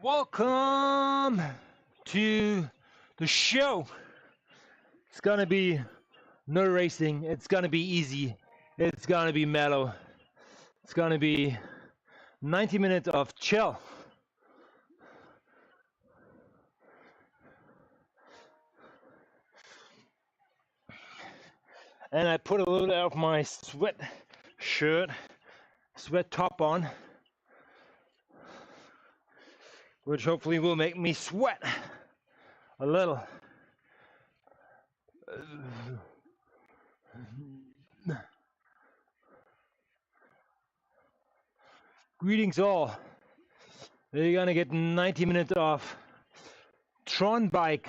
Welcome to the show. It's gonna be no racing. It's gonna be easy. It's gonna be mellow. It's gonna be 90 minutes of chill. And I put a little of my sweat shirt, sweat top on, which hopefully will make me sweat a little. Greetings all. You're gonna get 90 minutes of Tron bike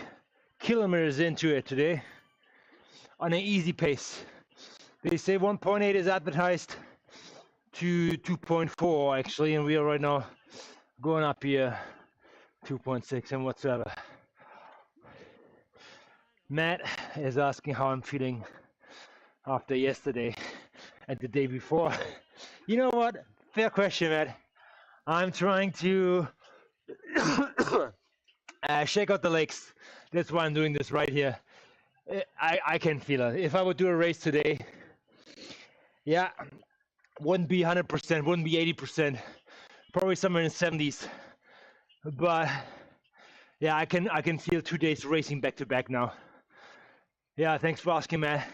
kilometers into it today on an easy pace. They say 1.8 is advertised to 2.4 actually, and we are right now going up here 2.6 and whatsoever. Matt is asking how I'm feeling after yesterday and the day before. You know what? Fair question, Matt. I'm trying to shake out the legs. That's why I'm doing this right here. I can feel it. If I would do a race today, yeah, wouldn't be 100%, wouldn't be 80%, probably somewhere in the 70s. But yeah, I can feel 2 days racing back to back now. Yeah, thanks for asking, Matt.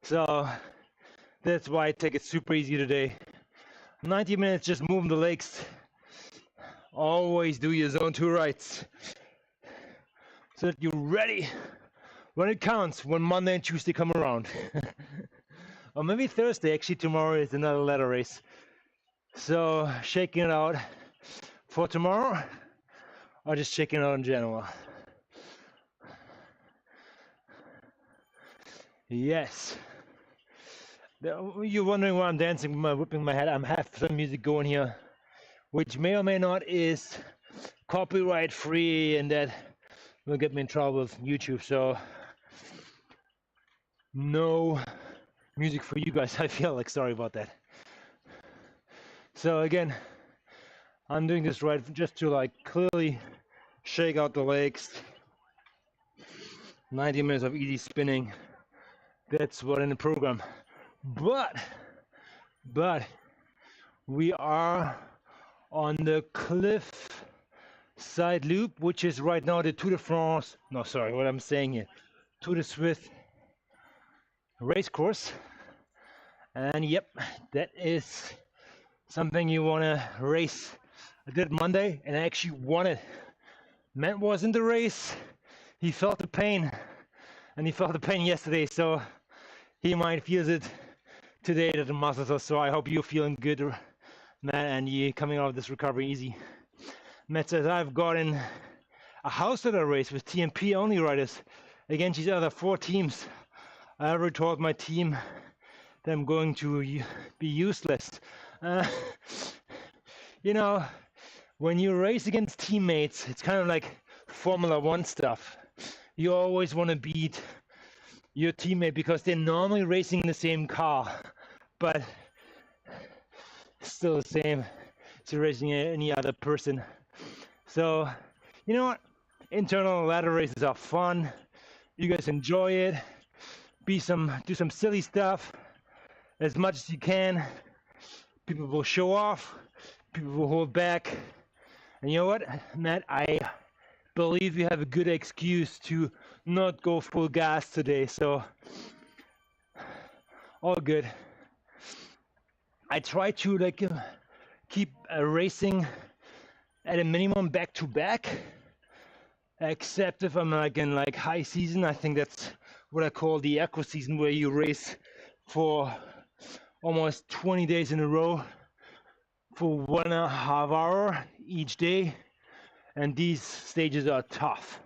So that's why I take it super easy today. 90 minutes just moving the legs. Always do your zone 2 rights so that you're ready when it counts, when Monday and Tuesday come around. Or maybe Thursday, actually tomorrow is another ladder race. So shaking it out for tomorrow, or just shaking it out in general. Yes. You're wondering why I'm dancing, whipping my head. I'm have some music going here, which may or may not is copyright free, and that will get me in trouble with YouTube. So no music for you guys. I feel like sorry about that. So again, I'm doing this right just to like clearly shake out the legs. 90 minutes of easy spinning. That's what in the program. But we are on the cliff side loop, which is right now the Tour de France. No, sorry, what I'm saying here. Tour de Suisse race course. And yep, that is something you want to race. I did Monday and I actually won it. Matt was in the race. He felt the pain, and he felt the pain yesterday, so he might feel it today that the muscles are sore. I hope you're feeling good, Matt, and you coming out of this recovery easy. Matt says, I've gotten a house ladder race with TMP only riders against these other 4 teams. I already told my team that I'm going to be useless. You know, when you race against teammates, it's kind of like Formula One stuff. You always want to beat your teammate because they're normally racing in the same car, but still the same as you're racing any other person. So, you know what? Internal ladder races are fun. You guys enjoy it. Do some silly stuff as much as you can. People will show off. People will hold back. And you know what, Matt? I believe you have a good excuse to not go full gas today. So, all good. I try to keep racing at a minimum back to back, except if I'm in high season. I think that's what I call the eco season, where you race for almost 20 days in a row for 1.5 hours each day, and these stages are tough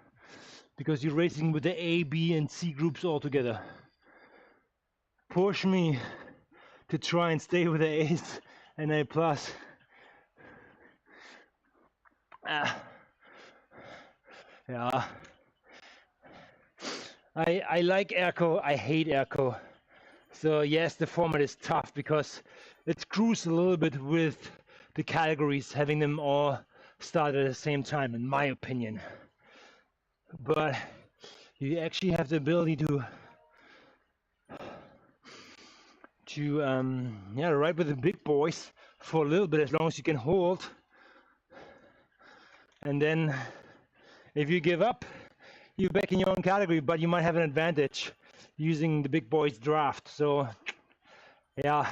because you're racing with the A, B, and C groups all together. Push me to try and stay with the A's and A plus. Yeah. I like Echo. I hate Echo. So yes, the format is tough because it screws a little bit with the categories, having them all start at the same time, in my opinion. But you actually have the ability to ride with the big boys for a little bit, as long as you can hold. And then if you give up, you're back in your own category, but you might have an advantage using the big boys draft. So yeah,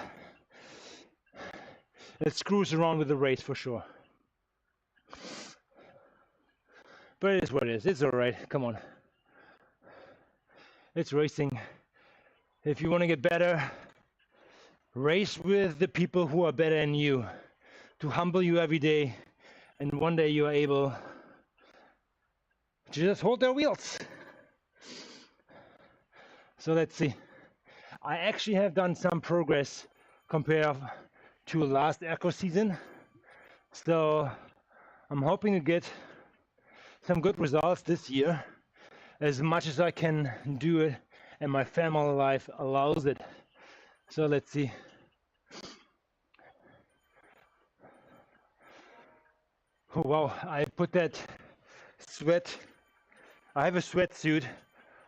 it screws around with the race for sure. But it is what it is. It's all right. Come on. It's racing. If you want to get better, race with the people who are better than you, to humble you every day, and one day you are able to just hold their wheels. So let's see. I actually have done some progress compared to last Echo season. So I'm hoping to get some good results this year, as much as I can do it and my family life allows it. So let's see. Oh, wow, I put that sweat. I have a sweatsuit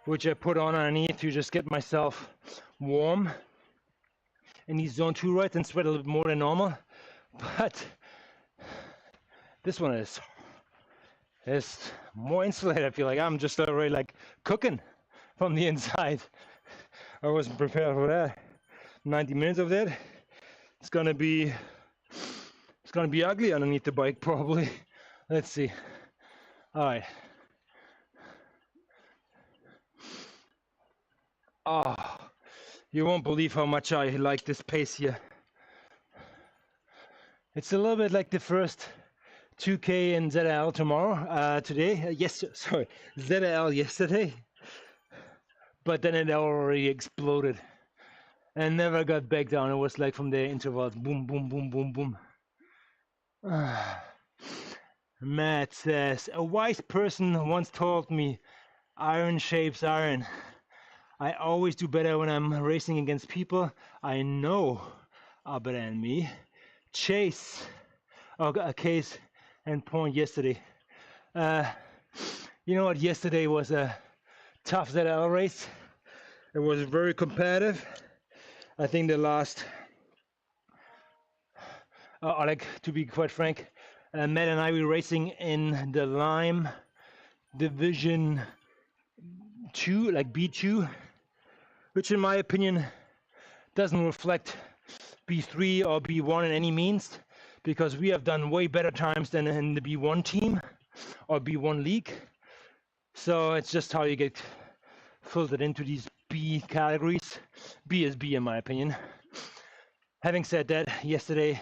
which I put on underneath to just get myself warm in these Zone 2 rides and sweat a little bit more than normal. But this one is more insulated. I feel like I'm just already like cooking from the inside. I wasn't prepared for that. 90 minutes of that. It's gonna be ugly underneath the bike probably. Let's see. All right. Oh, you won't believe how much I like this pace here. It's a little bit like the first 2K in ZL tomorrow, today. Sorry, ZL yesterday. But then it already exploded and never got back down. It was like from the intervals, boom, boom, boom, boom, boom. Matt says, a wise person once told me, iron shapes iron. I always do better when I'm racing against people I know are better than me. Chase, a case and point yesterday. You know what? Yesterday was a tough ZL race. It was very competitive. I think the last, like to be quite frank, Matt and I were racing in the Lime Division 2, like B2, which in my opinion doesn't reflect B3 or B1 in any means, because we have done way better times than in the B1 team or B1 league. So it's just how you get filtered into these B categories. B is B in my opinion. Having said that, yesterday,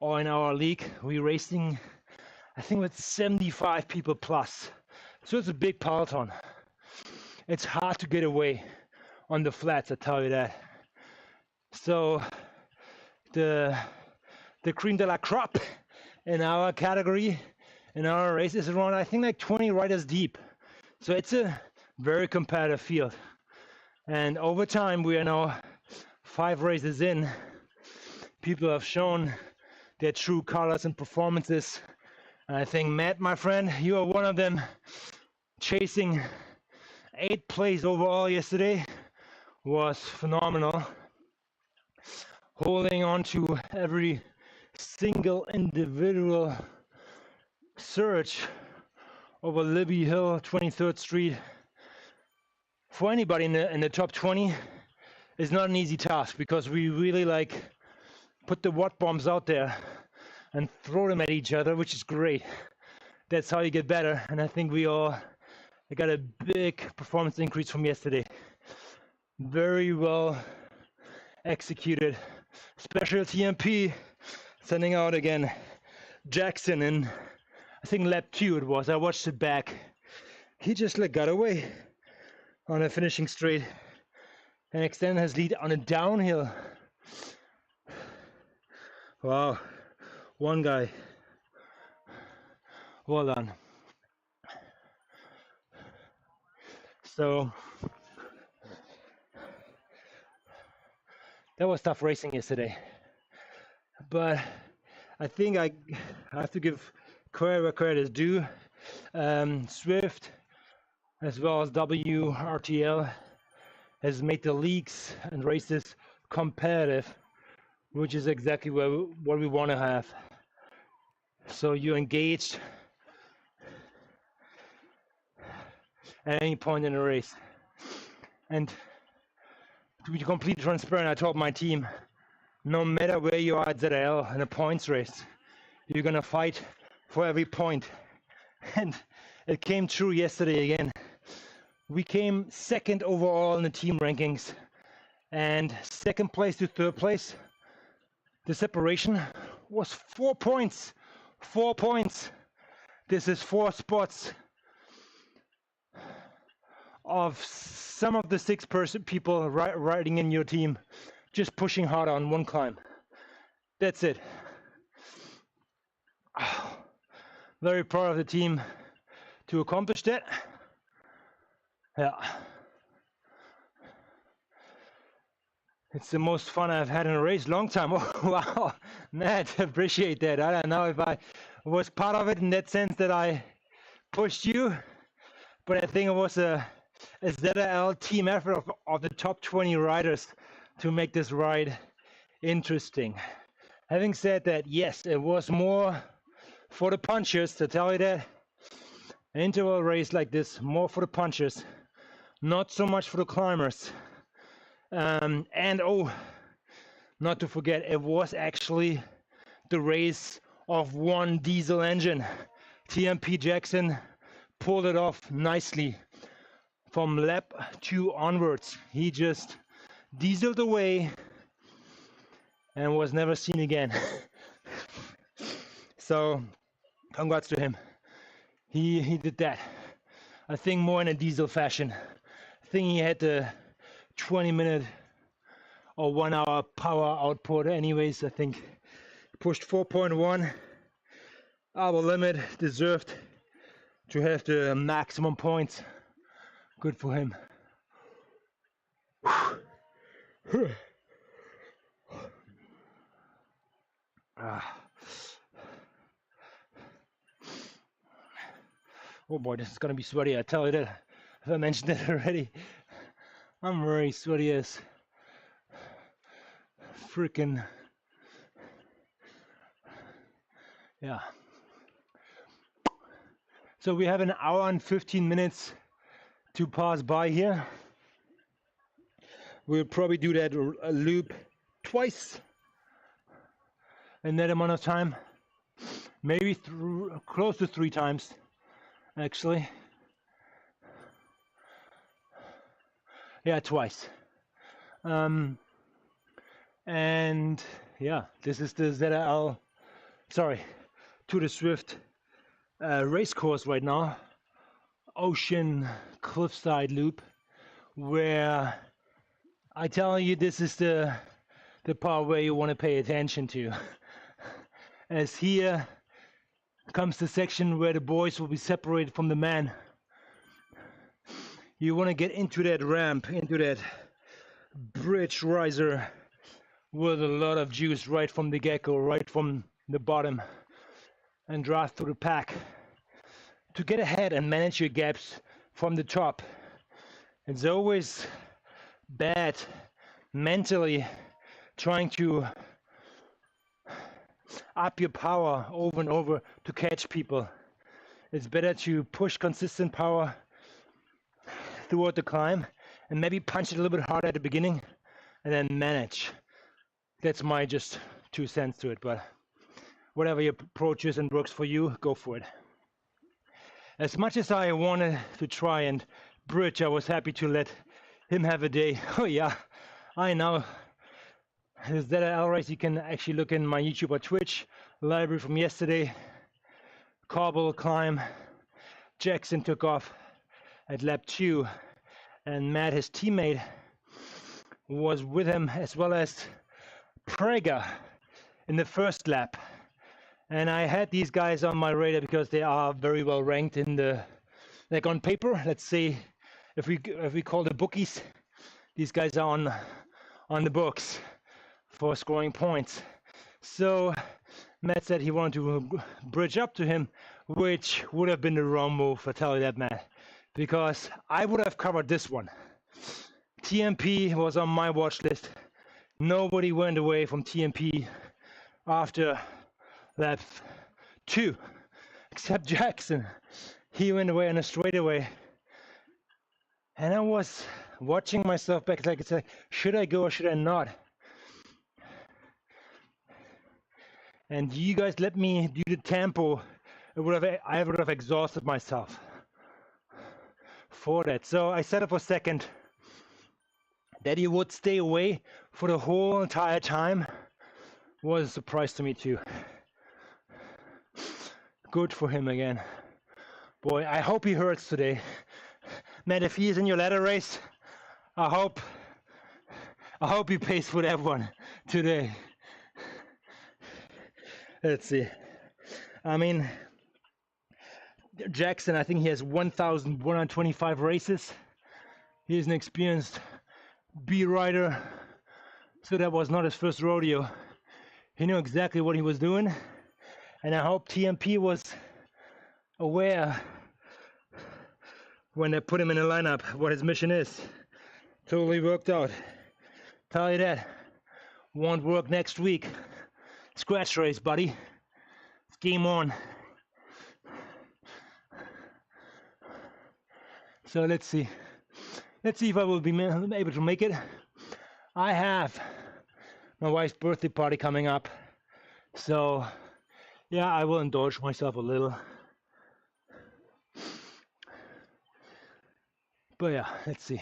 or in our league, we racing, I think with 75 people plus. So it's a big peloton. It's hard to get away on the flats, I tell you that. So the cream de la crop in our category, in our race, is around, I think, like 20 riders deep. So it's a very competitive field. And over time, we are now 5 races in. People have shown their true colors and performances. And I think, Matt, my friend, you are one of them, chasing 8th place overall yesterday was phenomenal. Holding on to every single individual surge over Libby Hill, 23rd Street. For anybody in the top 20 is not an easy task, because we really like put the watt bombs out there and throw them at each other, which is great. That's how you get better. And I think we all got a big performance increase from yesterday. Very well executed. Special TMP sending out again Jackson in, I think lap 2 it was. I watched it back. He just like got away on a finishing straight and extended his lead on a downhill. Wow, one guy. Well done. So that was tough racing yesterday. But I think I have to give credit where credit is due. Swift, as well as WRTL, has made the leagues and races competitive, which is exactly what we want to have. So you're engaged at any point in the race. And to be completely transparent, I told my team, no matter where you are at ZL in a points race, you're gonna fight for every point. And it came true yesterday again. We came second overall in the team rankings, and second place to third place, the separation was 4 points. 4 points. This is 4 spots of some of the 6 people riding in your team, just pushing hard on one climb. That's it. Very proud of the team to accomplish that. Yeah. It's the most fun I've had in a race, long time. Oh, wow, Matt, appreciate that. I don't know if I was part of it in that sense that I pushed you, but I think it was a ZL team effort of the top 20 riders to make this ride interesting. Having said that, yes, it was more for the punchers, to tell you that. An interval race like this, more for the punchers, not so much for the climbers. And oh, not to forget, it was actually the race of one diesel engine. TMP Jackson pulled it off nicely from lap 2 onwards. He just dieseled away and was never seen again. So congrats to him. He did that. I think more in a diesel fashion. I think he had the 20-minute or 1 hour power output anyways. I think pushed 4.1, our limit, deserved to have the maximum points. Good for him. Oh boy, this is gonna be sweaty, I tell you that. If I mentioned it already. I'm very sweaty as freaking, yeah. So we have an hour and 15 minutes to pass by here. We'll probably do that loop twice in that amount of time. Maybe close to 3 times, actually. Yeah, twice. And yeah, this is the ZL, sorry, to the Swift race course right now. Ocean cliffside loop, where I tell you, this is the part where you want to pay attention to. As here comes the section where the boys will be separated from the men. You want to get into that ramp, into that bridge riser with a lot of juice right from the get-go, right from the bottom, and drive through the pack to get ahead and manage your gaps from the top. It's always bad mentally trying to up your power over and over to catch people. It's better to push consistent power throughout the climb and maybe punch it a little bit harder at the beginning and then manage. That's my just 2 cents to it, but whatever your approach is and works for you, go for it. As much as I wanted to try and bridge, I was happy to let him have a day. Oh yeah, I know. Is that an L race? You can actually look in my YouTube or Twitch library from yesterday. Cobble climb. Jackson took off at lap 2, and Matt, his teammate, was with him, as well as Prager in the first lap. And I had these guys on my radar because they are very well ranked in the, like on paper, let's say, if we call the bookies, these guys are on the books. for scoring points. So Matt said he wanted to bridge up to him, which would have been the wrong move, I tell you that, Matt, because I would have covered this one. TMP was on my watch list. Nobody went away from TMP after lap 2, except Jackson. He went away on a straightaway. And I was watching myself back, like, it's like, should I go or should I not? And you guys let me do the tempo. I would have exhausted myself for that. So I set up for second. That he would stay away for the whole entire time was a surprise to me too. Good for him again. Boy, I hope he hurts today. Man, if he is in your ladder race, I hope he pays for that one today. Let's see. I mean, Jackson, I think he has 1,125 races. He's an experienced B rider, so that was not his first rodeo. He knew exactly what he was doing, and I hope TMP was aware when they put him in the lineup what his mission is. Totally worked out. Tell you that. Won't work next week. Scratch race, buddy. It's game on. So let's see. Let's see if I will be able to make it. I have my wife's birthday party coming up. So yeah, I will indulge myself a little. But yeah, let's see.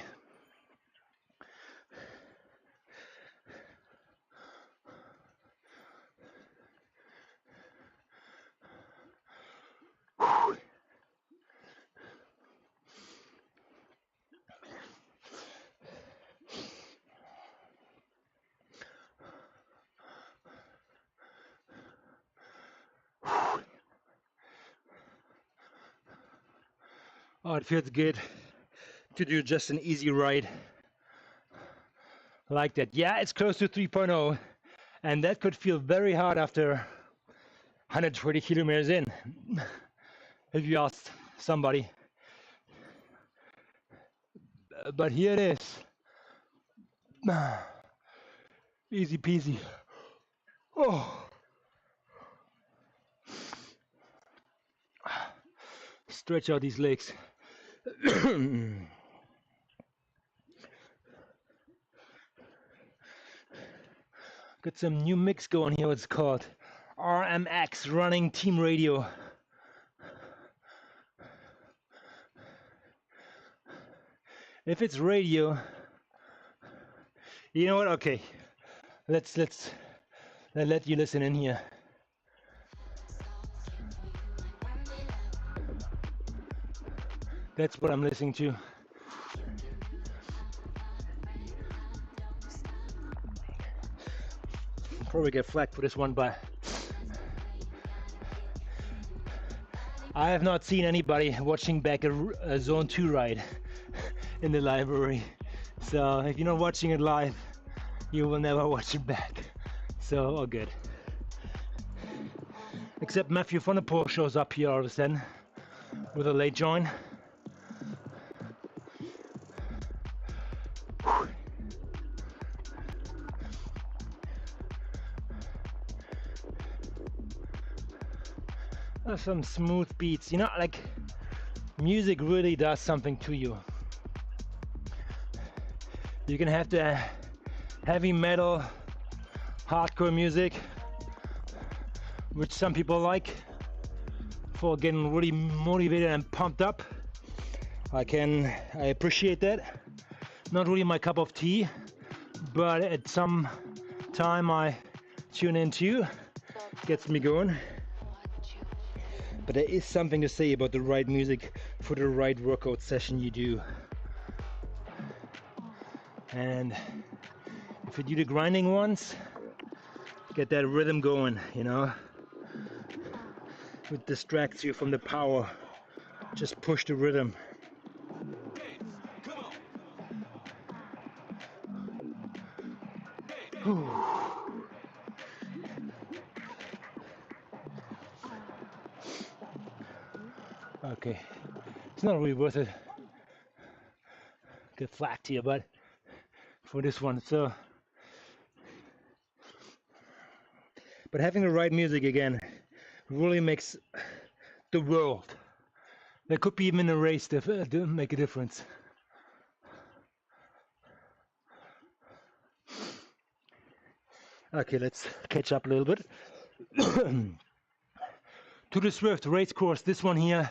Oh, it feels good to do just an easy ride like that. Yeah, it's close to 3.0, and that could feel very hard after 120 kilometers in, if you ask somebody. But here it is. Easy peasy. Oh. Stretch out these legs. Got some new mix going here, what's called RMX, Running Team Radio. If it's radio, you know what? Okay, let's let you listen in here. That's what I'm listening to. Probably get flagged for this one, but I have not seen anybody watching back a Zone 2 ride in the library. So if you're not watching it live, you will never watch it back. So all good. Except Matthew van der Poel shows up here all of a sudden with a late join. Some smooth beats, you know, like music really does something to you. You can have the heavy metal, hardcore music, which some people like for getting really motivated and pumped up. I appreciate that. Not really my cup of tea, but at some time I tune into, gets me going. But there is something to say about the right music for the right workout session you do. And if you do the grinding ones, get that rhythm going, you know. It distracts you from the power. Just push the rhythm. Whew. Okay, it's not really worth it. Get flagged here, but for this one, so. But having the right music again really makes the world. There could be even a race that make a difference. Okay, let's catch up a little bit. To the Swift race course, this one here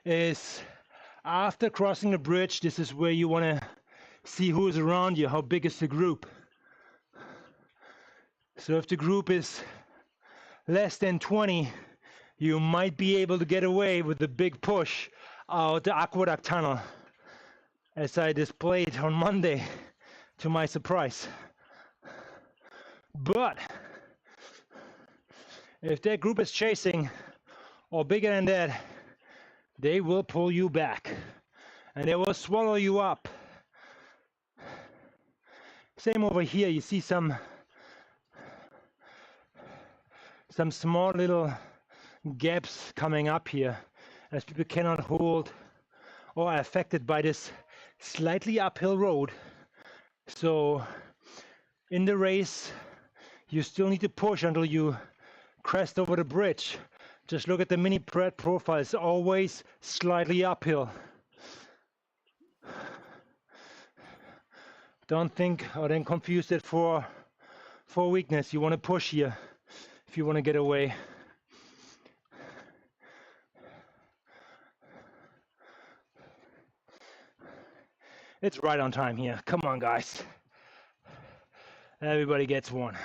is after crossing the bridge. This is where you want to see who is around you, how big is the group. So if the group is less than 20, you might be able to get away with the big push out the aqueduct tunnel, as I displayed on Monday to my surprise. But if that group is chasing or bigger than that, they will pull you back and they will swallow you up. Same over here, you see some small little gaps coming up here as people cannot hold or are affected by this slightly uphill road. So in the race, you still need to push until you crest over the bridge. Just look at the mini profile, it's always slightly uphill. Don't think or then confuse it for weakness. You want to push here if you want to get away. It's right on time here. Come on, guys. Everybody gets one.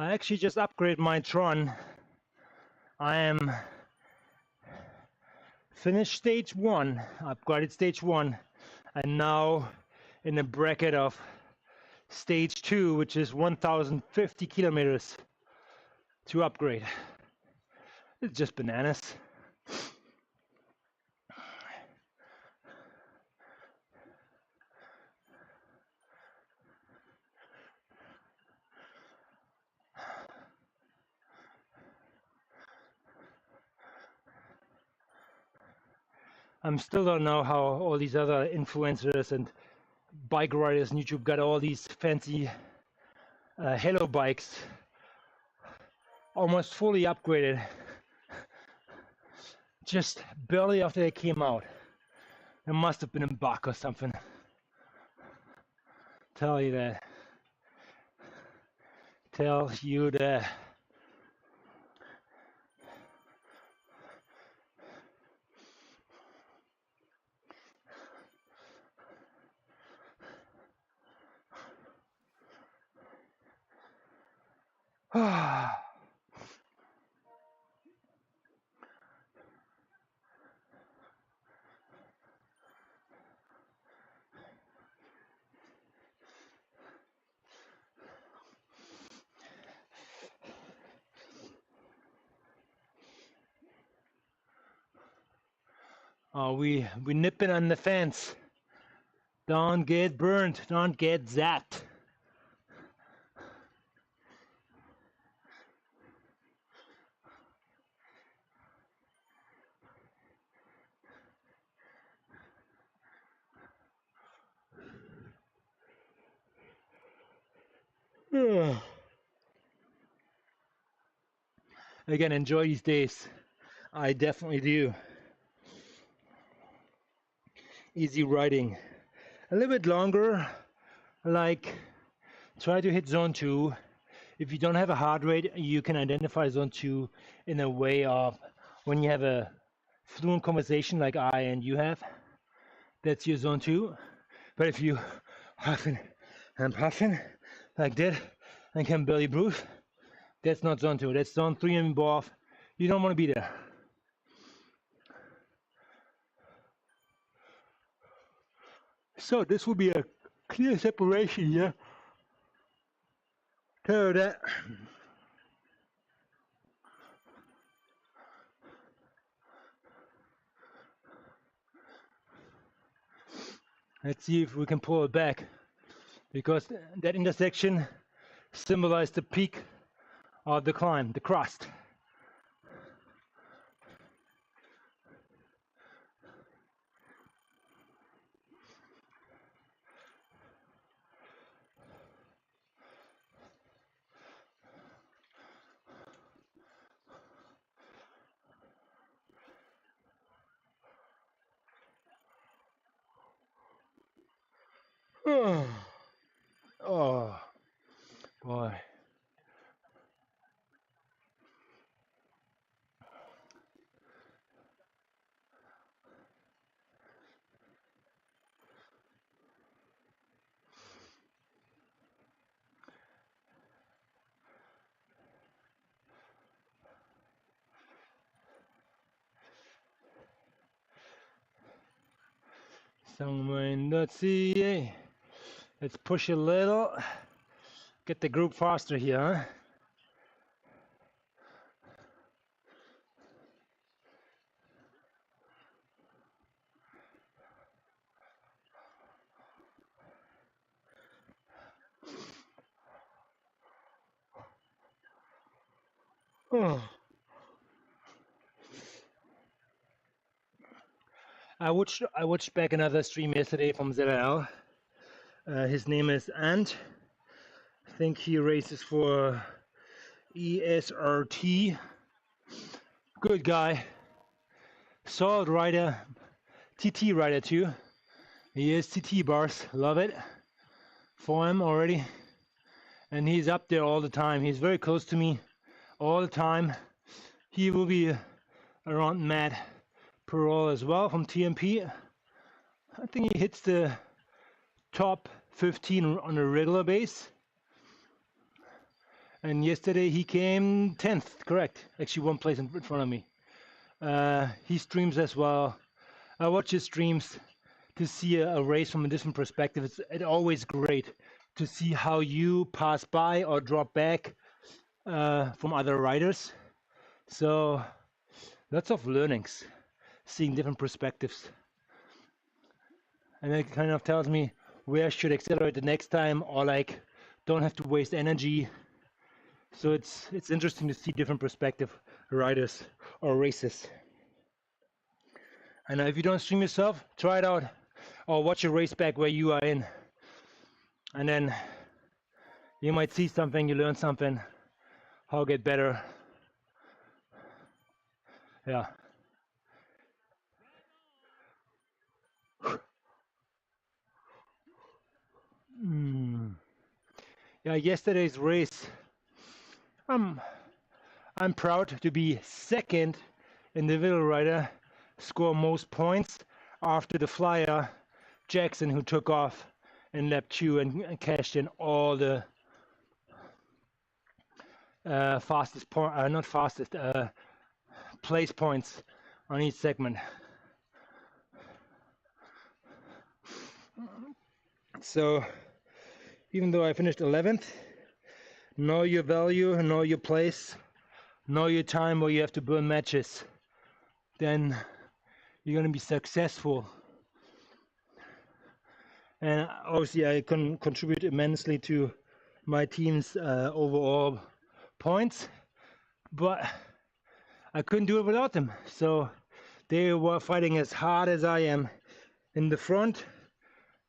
I actually just upgraded my Tron. I am finished stage 1, upgraded stage 1, and now in the bracket of stage 2, which is 1,050 kilometers to upgrade. It's just bananas. I still don't know how all these other influencers and bike riders on YouTube got all these fancy Halo bikes almost fully upgraded just barely after they came out. There must have been a bug or something. Tell you that. Tell you that. Oh, we nipping on the fence. Don't get burned. Don't get zapped. Again, enjoy these days. I definitely do. Easy riding. A little bit longer, like try to hit zone 2. If you don't have a heart rate, you can identify zone 2 in a way of when you have a fluent conversation like I and you have, that's your zone 2. But if you huffing and puffing like that and can barely breathe, that's not zone 2. That's zone 3 and above. You don't want to be there. So this will be a clear separation here. Tell you that. Let's see if we can pull it back, because that intersection symbolized the peak of the climb, the crust. Oh, boy. Zone2. Let's push a little. Get the group faster here, huh? I watched back another stream yesterday from ZL. His name is Ant. I think he races for ESRT. Good guy. Solid rider. TT rider too. He is TT bars. Love it. For him already. And he's up there all the time. He's very close to me all the time. He will be around Matt Perol as well from TMP. I think he hits the top 15 on a regular base. And yesterday he came 10th, correct. Actually, one place in front of me. He streams as well. I watch his streams to see a race from a different perspective. It's always great to see how you pass by or drop back from other riders. So lots of learnings, seeing different perspectives. And it kind of tells me where I should accelerate the next time, or like don't have to waste energy. So it's interesting to see different perspective riders or races. And if you don't stream yourself, try it out or watch a race back where you are in. And then you might see something, you learn something, how get better. Yeah. Yeah, yesterday's race, I'm proud to be second individual rider, score most points after the flyer Jackson, who took off in lap 2 and cashed in all the fastest point, not fastest, place points on each segment. So even though I finished 11th, know your value, know your place, know your time where you have to burn matches. Then you're going to be successful. And obviously I can contribute immensely to my team's overall points, but I couldn't do it without them. So they were fighting as hard as I am in the front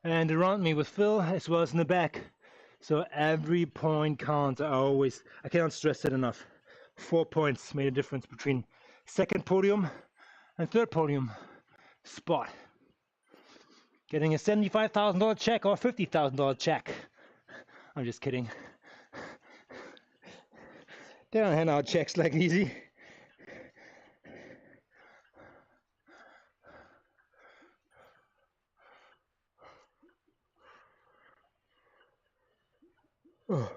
and around me with Phil, as well as in the back. So every point counts. I cannot stress it enough. 4 points made a difference between second podium and third podium spot. Getting a $75,000 check or $50,000 check. I'm just kidding. They don't hand out checks like easy. Oh.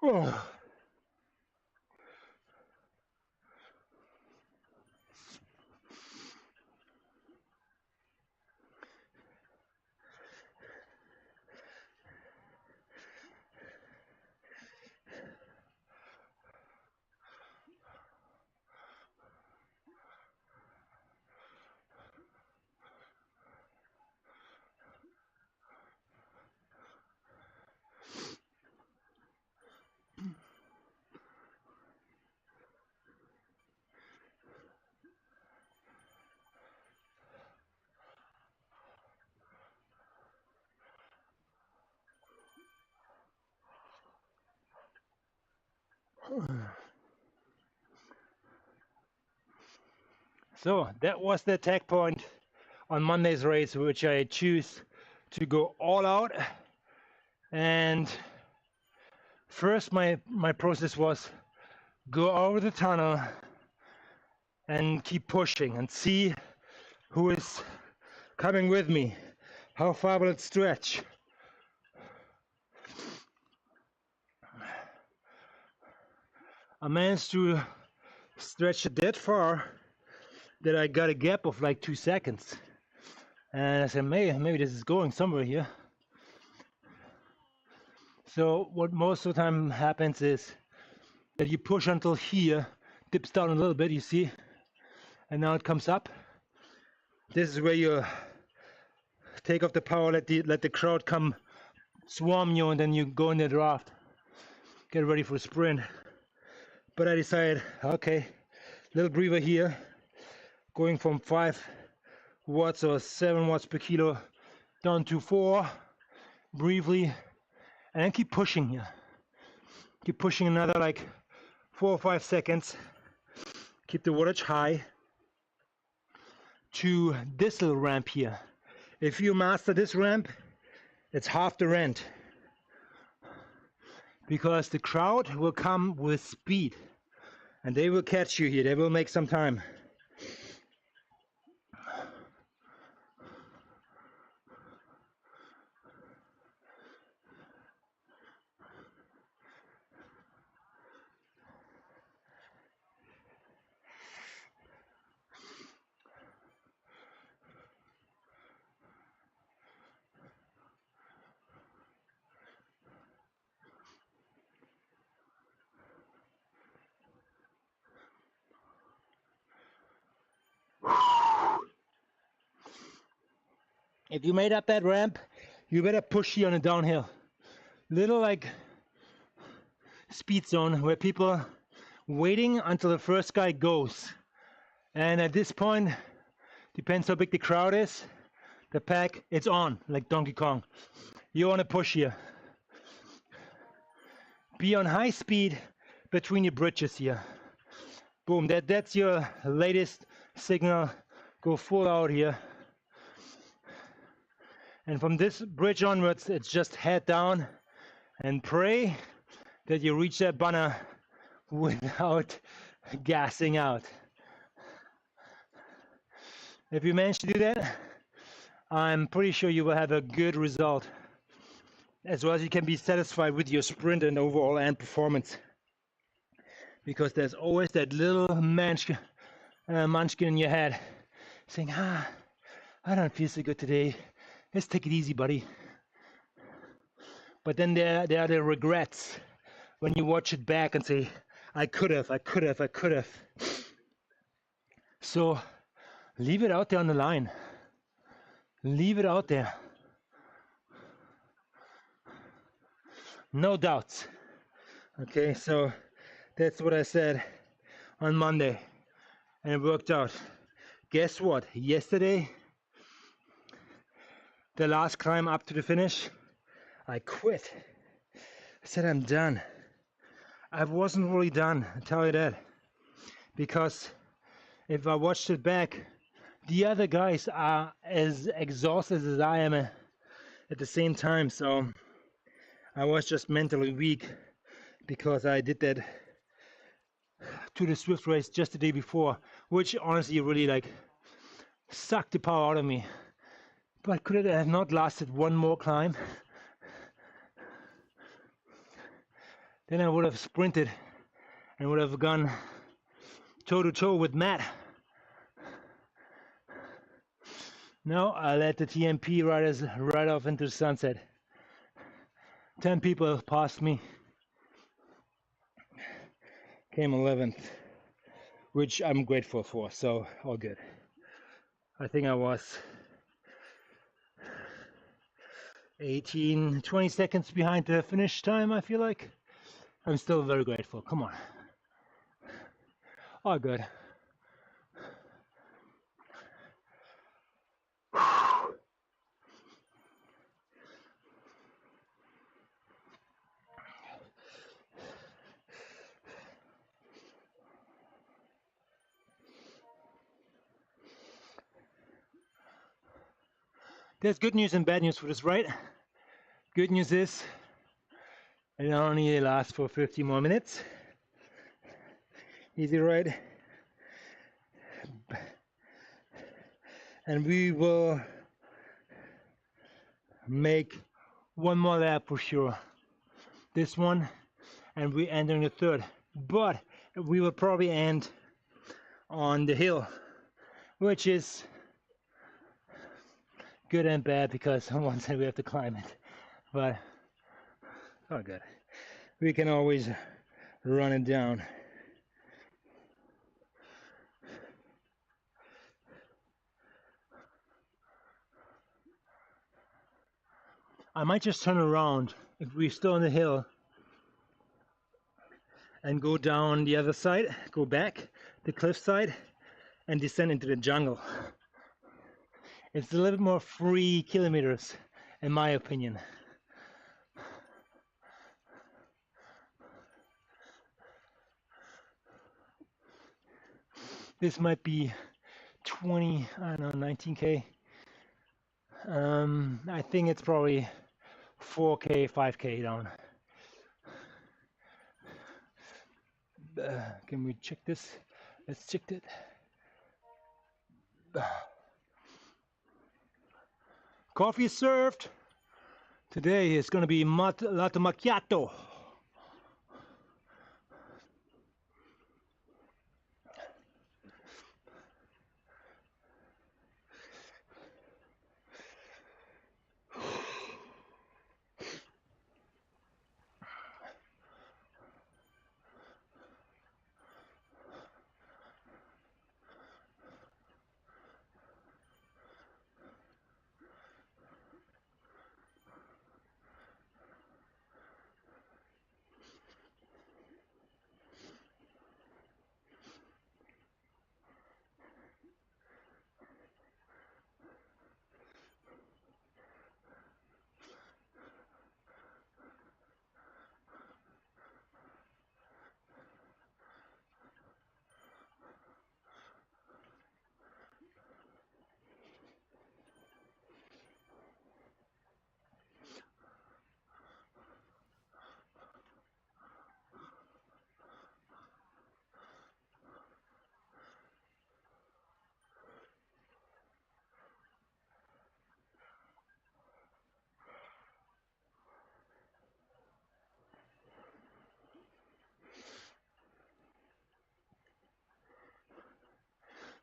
Oh. So that was the attack point on Monday's race, which I choose to go all out. And first my process was go over the tunnel and keep pushing and see who is coming with me. How far will it stretch? I managed to stretch it that far that I got a gap of like 2 seconds. And I said, maybe this is going somewhere here. So what most of the time happens is that you push until here, dips down a little bit, you see, and now it comes up. This is where you take off the power, let the crowd come swarm you, and then you go in the draft, get ready for a sprint. But I decided, okay, little breather here, going from 5 watts or 7 watts per kilo down to 4 briefly, and then keep pushing here. Keep pushing another like 4 or 5 seconds. Keep the wattage high to this little ramp here. If you master this ramp, it's half the rent, because the crowd will come with speed and they will catch you here. They will make some time. If you made up that ramp, you better push here on a downhill. Little like speed zone where people waiting until the first guy goes. And at this point, depends how big the crowd is, the pack, it's on, like Donkey Kong. You want to push here. Be on high speed between your bridges here. Boom, that's your latest signal. Go full out here. And from this bridge onwards, it's just head down and pray that you reach that banner without gassing out. If you manage to do that, I'm pretty sure you will have a good result, as well as you can be satisfied with your sprint and overall end performance. Because there's always that little munchkin in your head saying, I don't feel so good today. Let's take it easy, buddy. But then there are the regrets when you watch it back and say, I could have. So leave it out there on the line. Leave it out there. No doubts. Okay, so that's what I said on Monday, and it worked out. Guess what? Yesterday, the last climb up to the finish, I quit. I said I'm done. I wasn't really done, I tell you that. Because if I watched it back, the other guys are as exhausted as I am at the same time. So I was just mentally weak because I did that to the Swift race just the day before, which honestly really like sucked the power out of me. But could it have not lasted one more climb? then I would have sprinted and would have gone toe to toe with Matt. No, I let the TMP riders ride off into the sunset. 10 people passed me. Came 11th, which I'm grateful for, so all good. I think I was 20 seconds behind the finish time, I feel like. I'm still very grateful. Come on. All good. There's good news and bad news for this ride. Good news is it only lasts for 50 more minutes. Easy ride. And we will make one more lap for sure. This one, and we're entering the third. But we will probably end on the hill, which is good and bad because on one side we have to climb it. But oh good. We can always run it down. I might just turn around if we're still on the hill and go down the other side, go back the cliff side and descend into the jungle. It's a little bit more free kilometers in my opinion. This might be 20, I don't know, 19K. I think it's probably 4K, 5K down. Can we check this? Let's check it. Coffee is served. Today is going to be latte macchiato.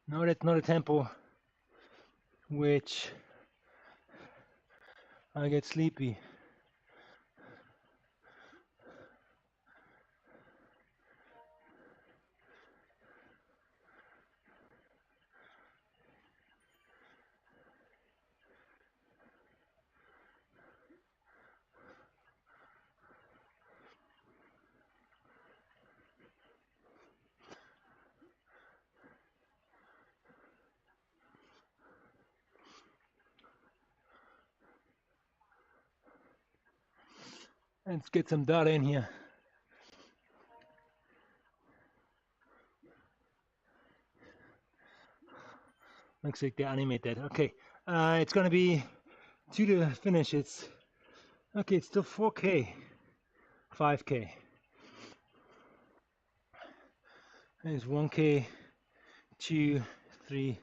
No, that's not a tempo which I get sleepy. Let's get some data in here. Looks like they animate that. Okay, it's gonna be to the finish. It's okay. It's still 4K, 5K. There's 1K, 2, 3.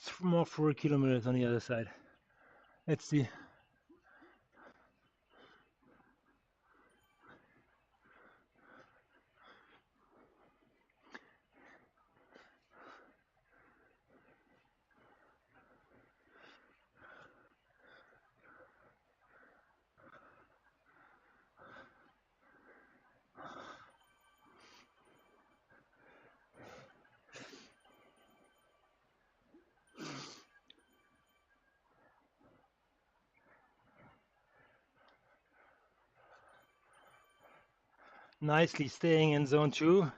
It's more 4 kilometers on the other side. Let's see. Nicely staying in zone 2.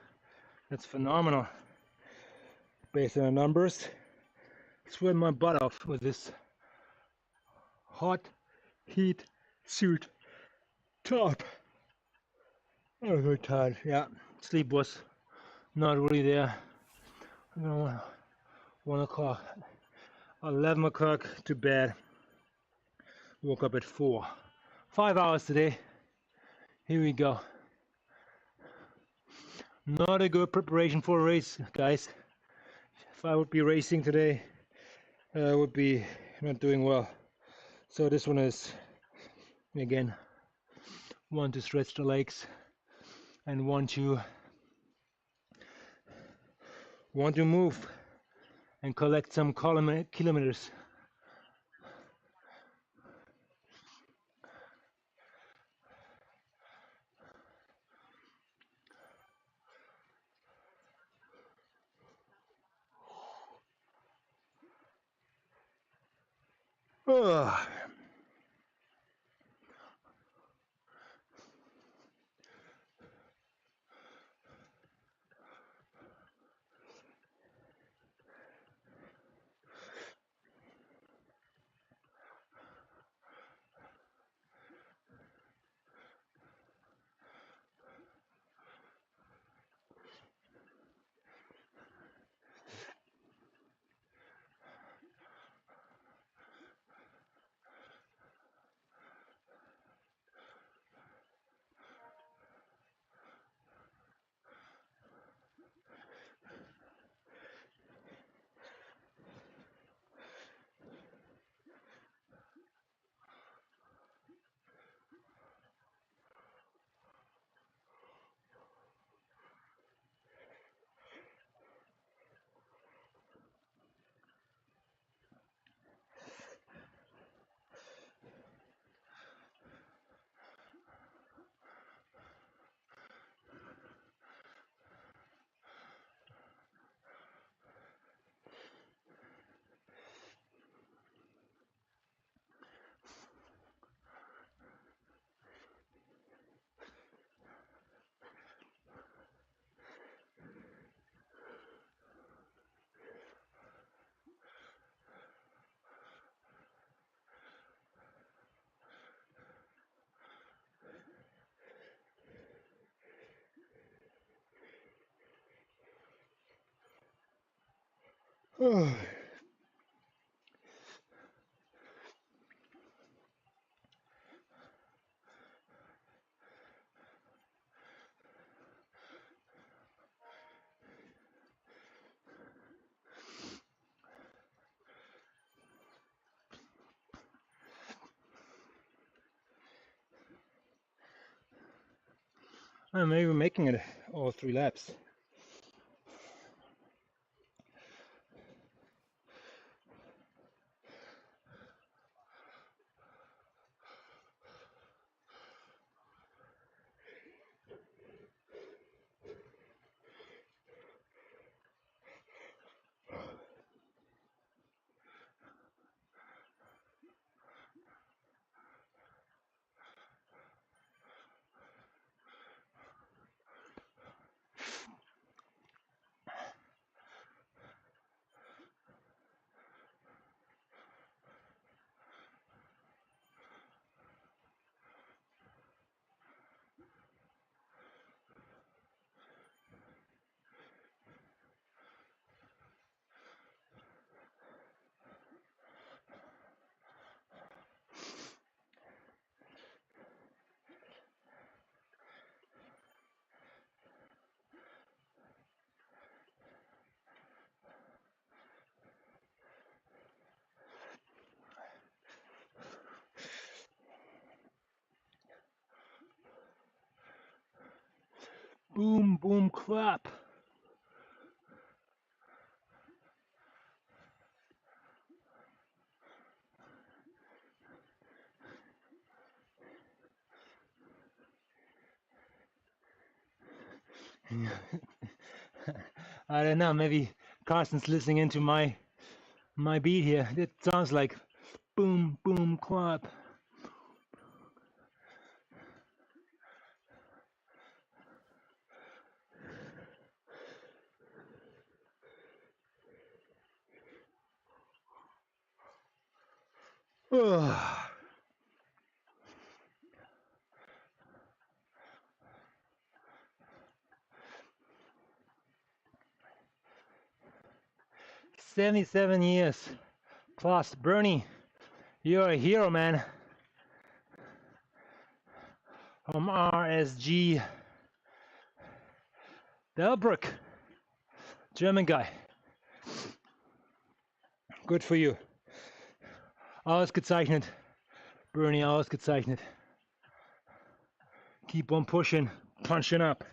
That's phenomenal. Based on the numbers, sweat my butt off with this hot heat suit top. I was very tired. Yeah, sleep was not really there. I don't know, 1 o'clock, 11 o'clock to bed. Woke up at 4. 5 hours today. Here we go. Not a good preparation for a race, guys. If I would be racing today, I would be not doing well. So this one is, again, one to stretch the legs and one to move and collect some kilometers. Ugh. I'm maybe making it all 3 laps. Boom, boom, clap. I don't know, maybe Carson's listening into my beat here. It sounds like boom, boom, clap. Oh. 77 years plus. Bernie, you're a hero, man. From RSG Delbruck, German guy. Good for you. Ausgezeichnet. Bernie, ausgezeichnet. Keep on pushing, punching up.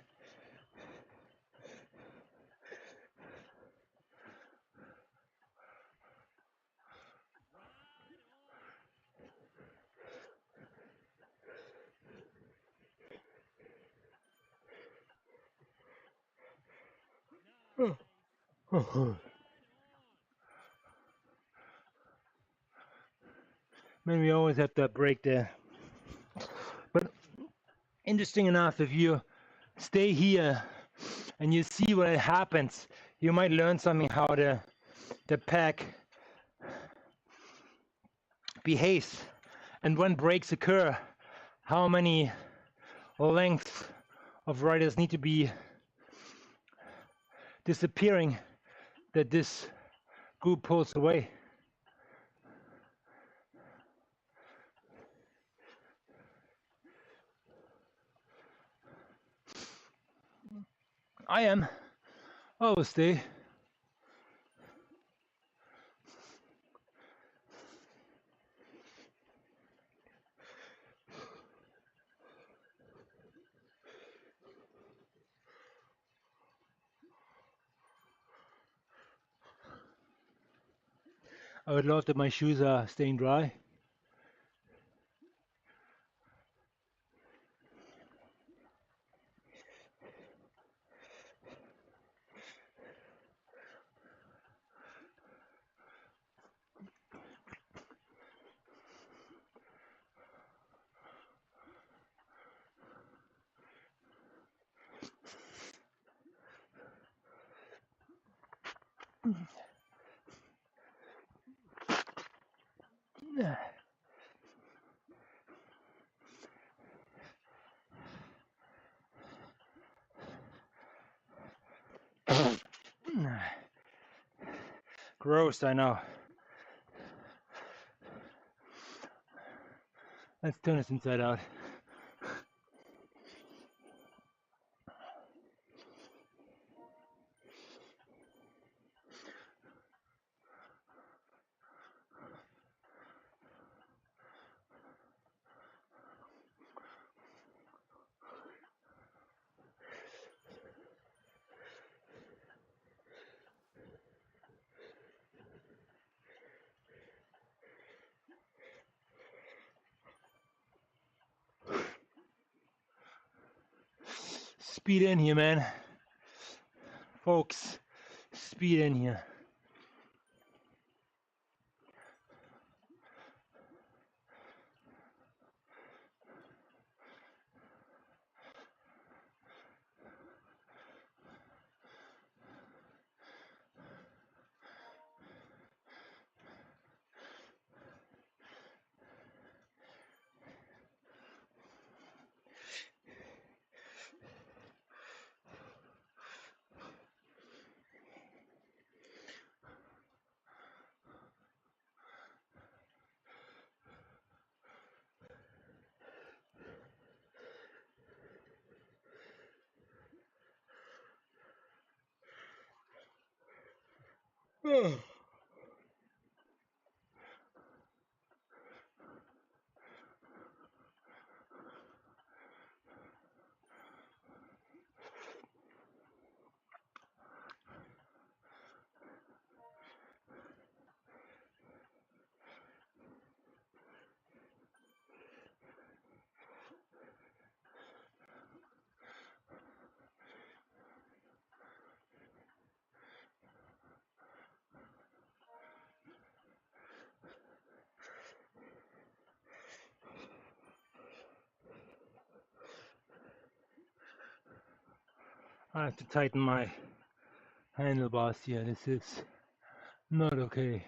Man, we always have that break there. But interesting enough, if you stay here and you see what happens, you might learn something how the pack behaves and when breaks occur, how many lengths of riders need to be disappearing that this group pulls away. I am. I will stay. I would love that my shoes are staying dry. Gross, I know. Let's turn this inside out. Speed in here, man. Folks, speed in here. I have to tighten my handlebars here. This is not okay.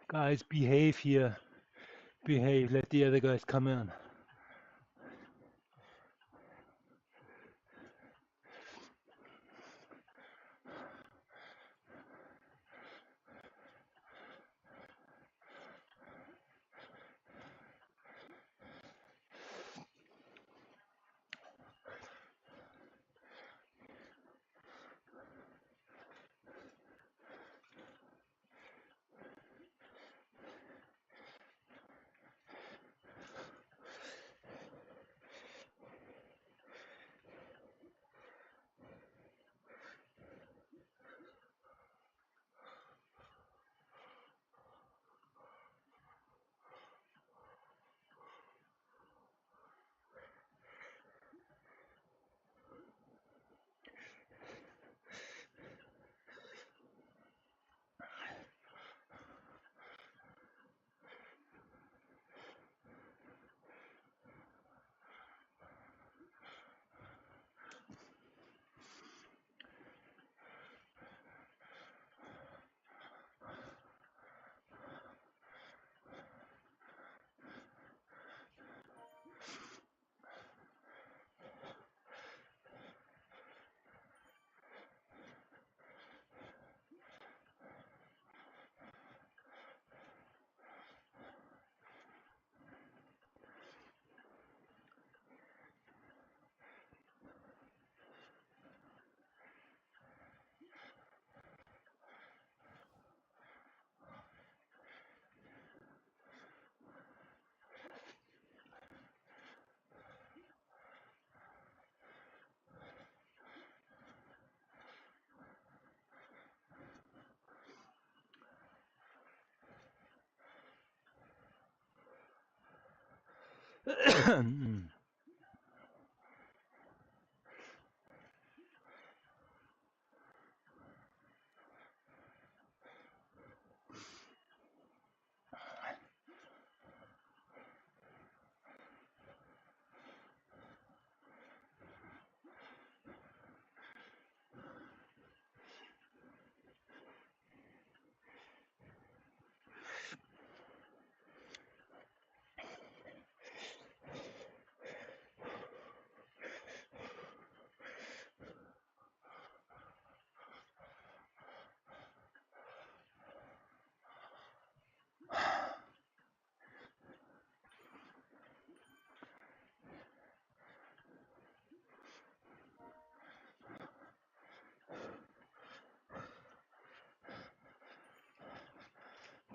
Guys, behave here. Behave. Let the other guys come in.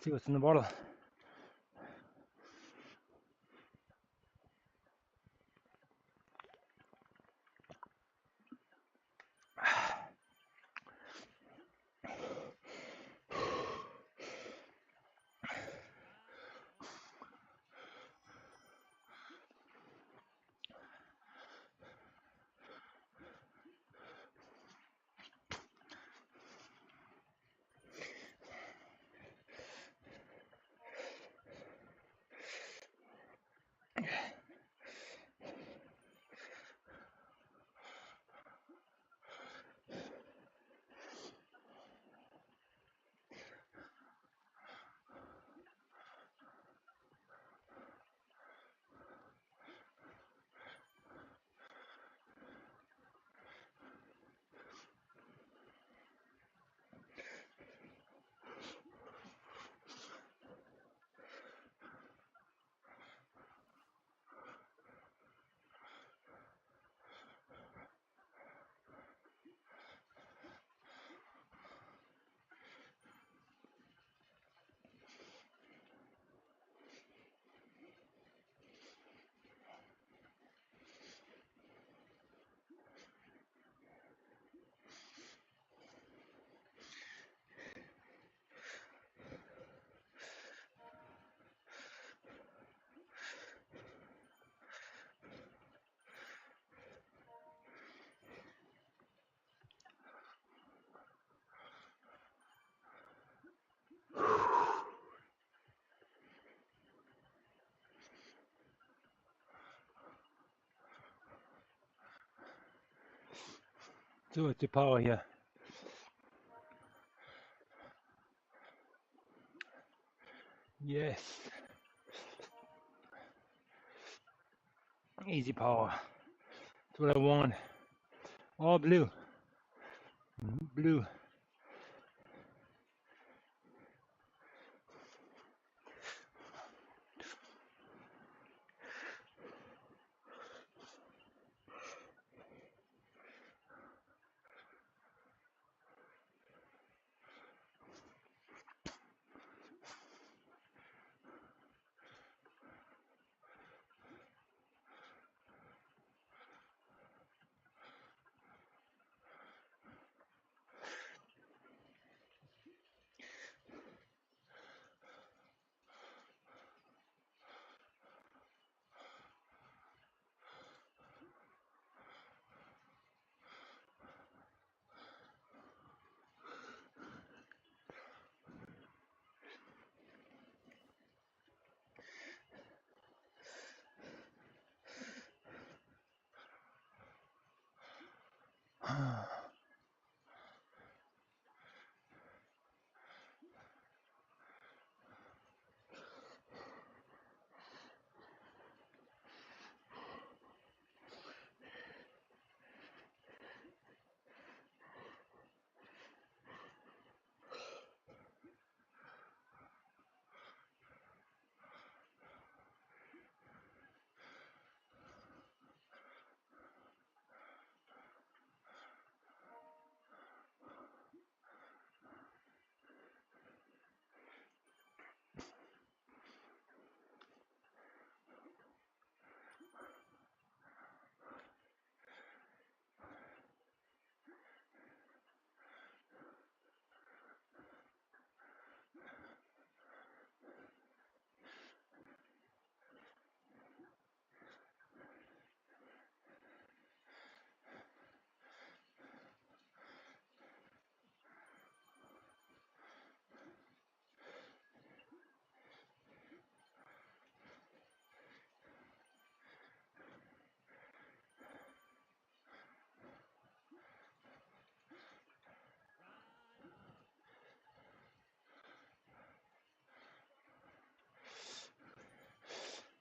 See what's in the bottle. So it's the power here. Yes. Easy power. That's what I want. All blue. Blue.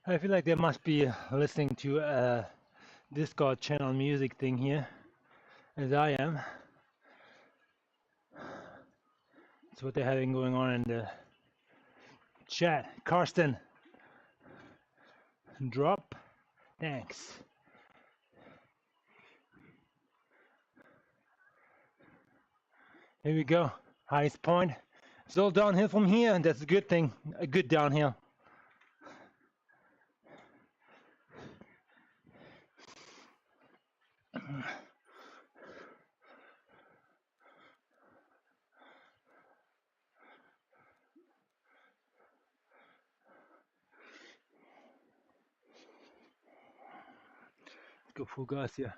I feel like they must be listening to a Discord channel music thing here, as I am. That's what they're having going on in the chat. Karsten, drop. Thanks. Here we go. Highest point. It's all downhill from here, and that's a good thing. A good downhill. Let's go full gas here.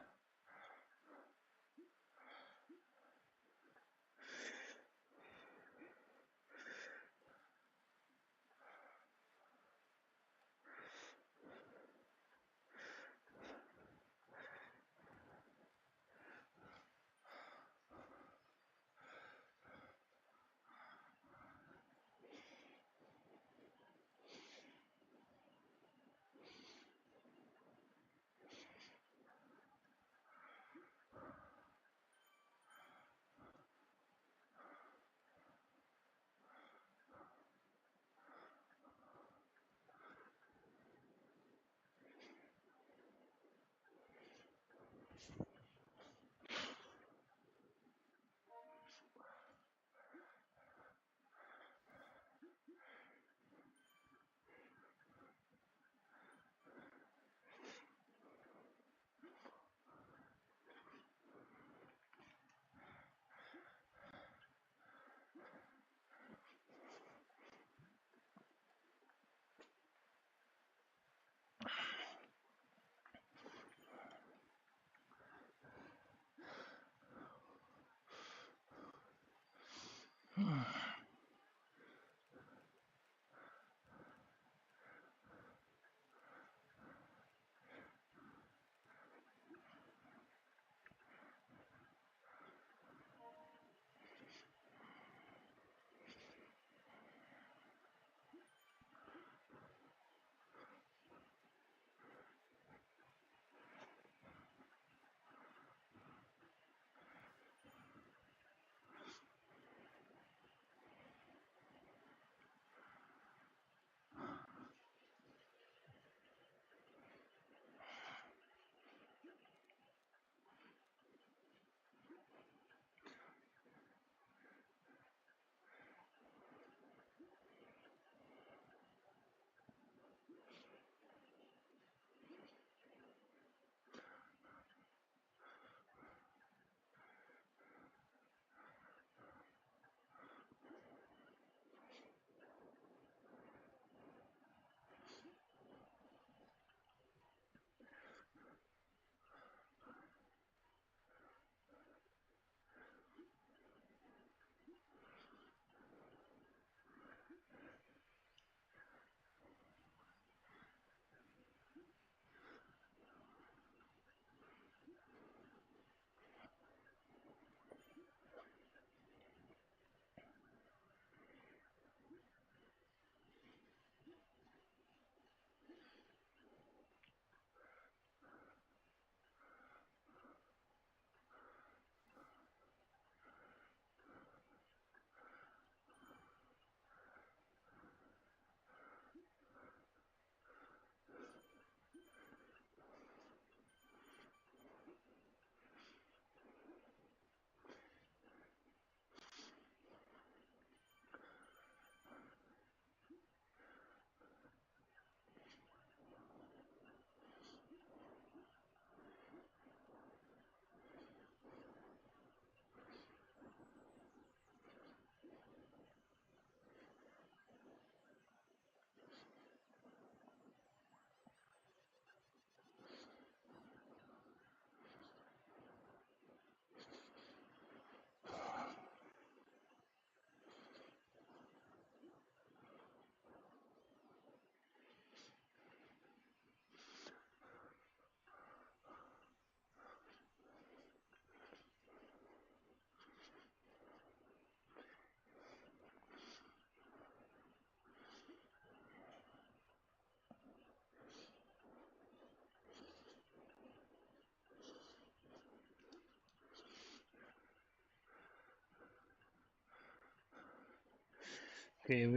Okay,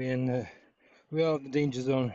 we're out of the danger zone.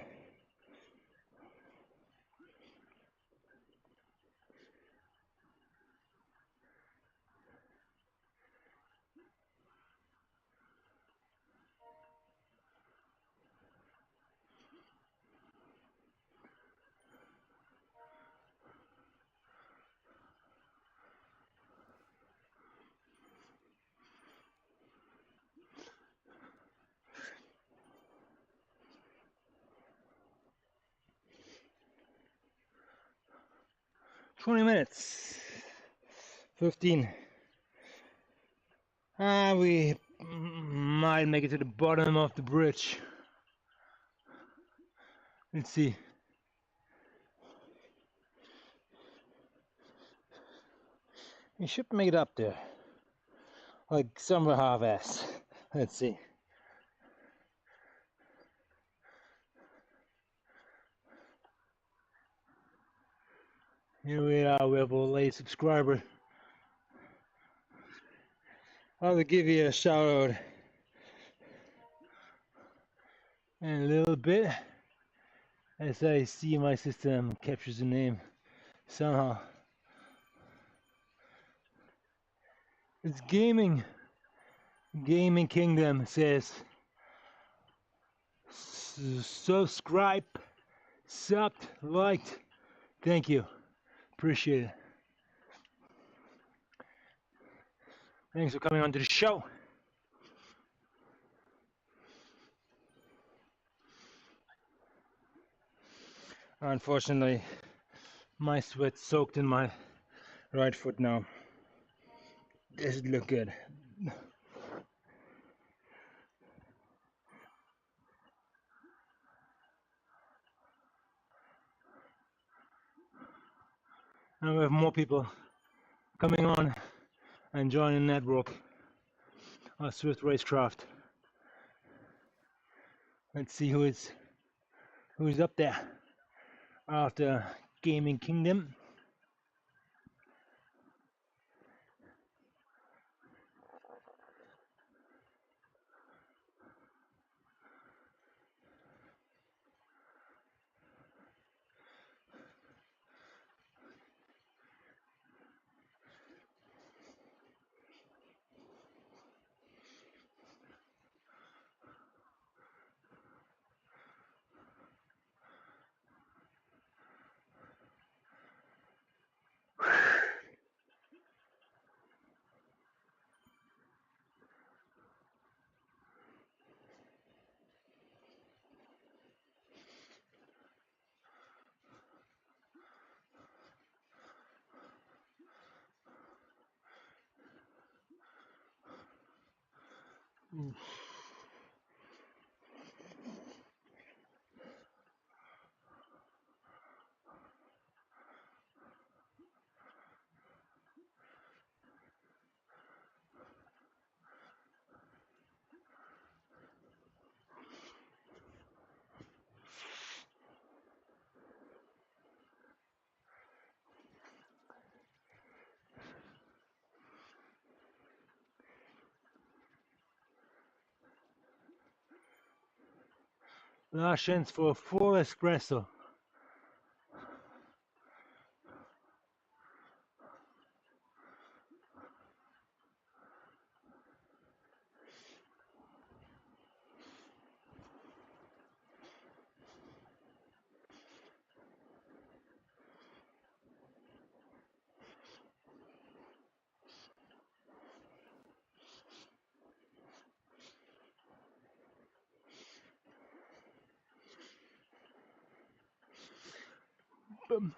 "20 minutes. 15. We might make it to the bottom of the bridge. Let's see. We should make it up there. Like somewhere half-ass. Let's see. Here we are, we have a late subscriber. I'll give you a shout out in a little bit as I see my system captures the name somehow. It's Gaming Kingdom says subscribe, subbed, liked. Thank you. Appreciate it. Thanks for coming on to the show. Unfortunately, my sweat soaked in my right foot now. Doesn't look good. And we have more people coming on and joining the network of Swift Racecraft. Let's see who's up there after Gaming Kingdom. Last chance for a full espresso. Boom.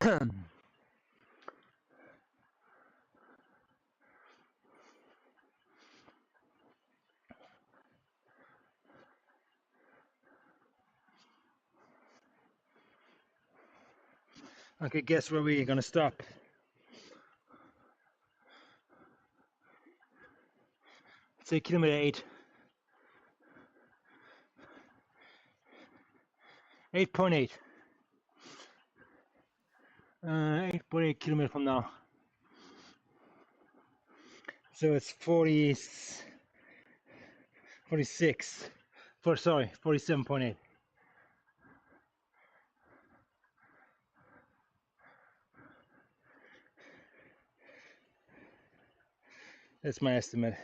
Okay, guess where we're gonna stop? Say kilometer 8. 8.8. 8.8 kilometers from now. So it's 46. Sorry, 47.8. That's my estimate.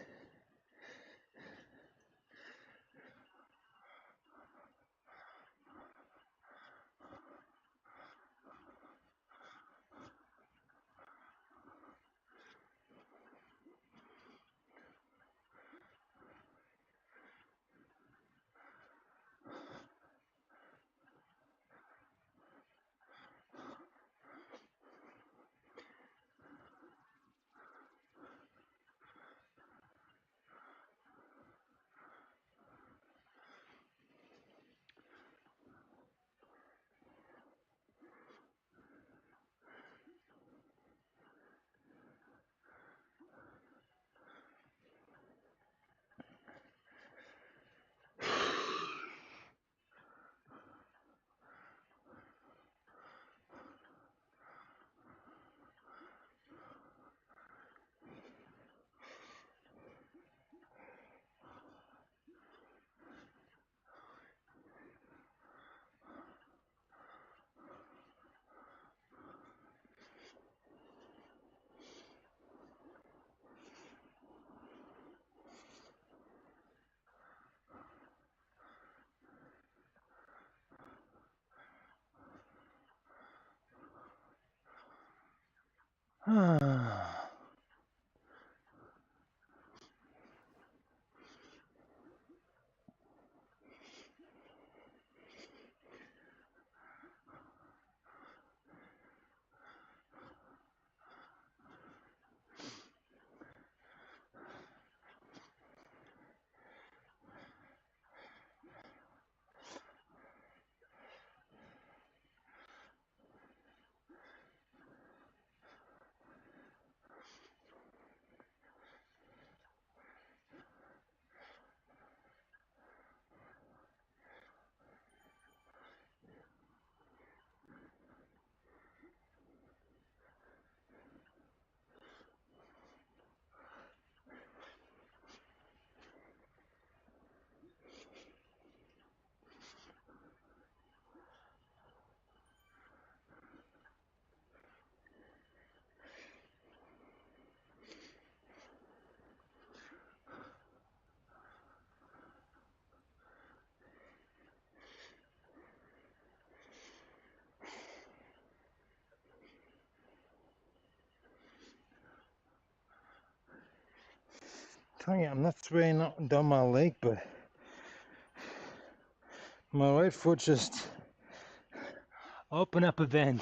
Telling you, I'm not spraying down my leg, but my right foot just open up a vent.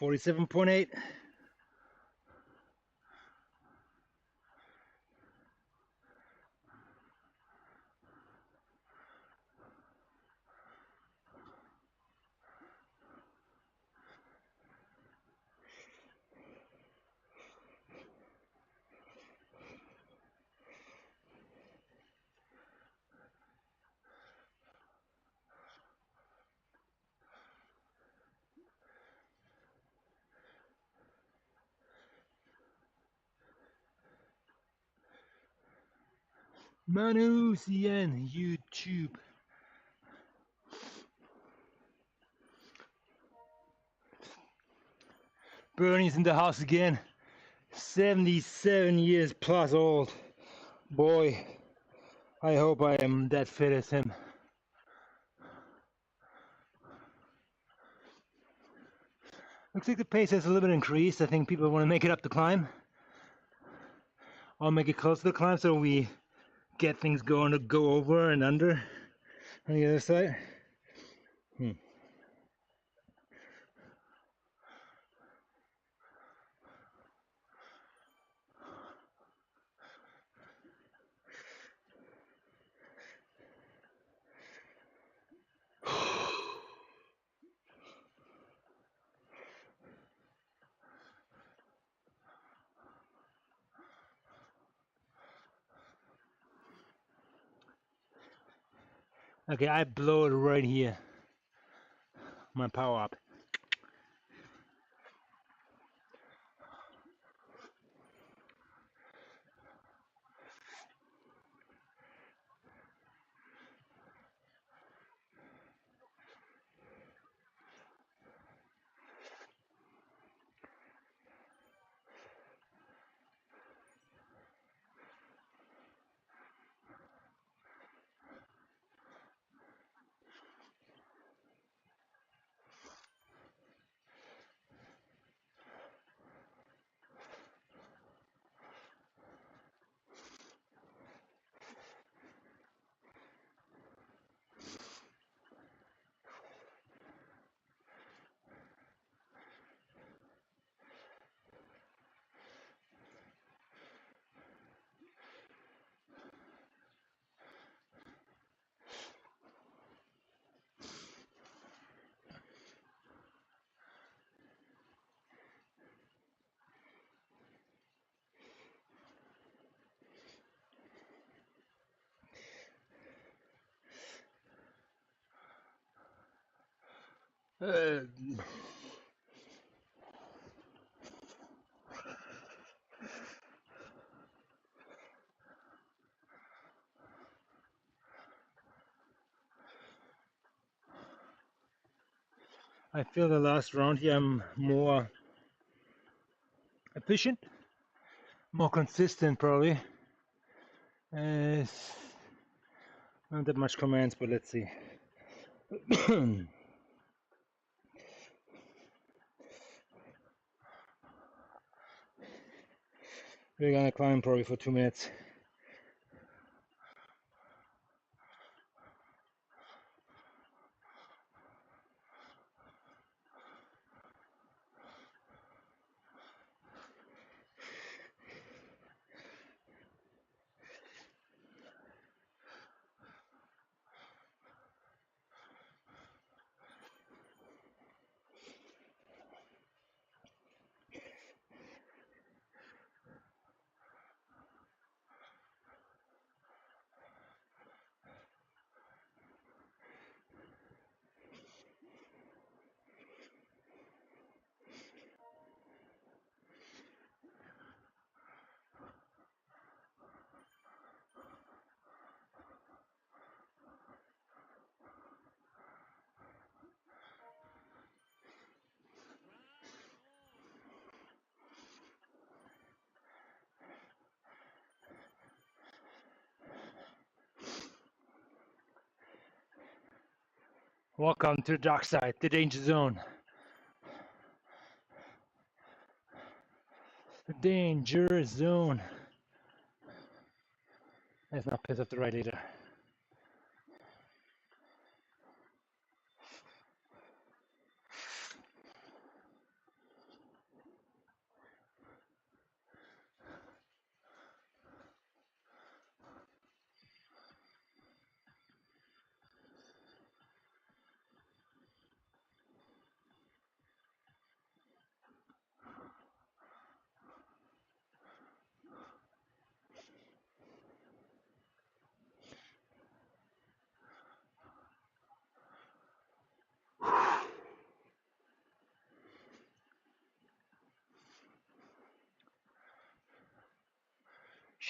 47.8. Manu CN YouTube. Bernie's in the house again. 77 years plus old. Boy, I hope I am that fit as him. Looks like the pace has a little bit increased. I think people want to make it up the climb. Or make it close to the climb so we get things going to go over and under on the other side. Okay, I blow it right here. My power up. I feel the last round here I'm more efficient, more consistent probably. Not that much commands, but let's see. We're gonna climb probably for 2 minutes. Welcome to the dark side, the danger zone. The danger zone. Let's not piss off the right leader.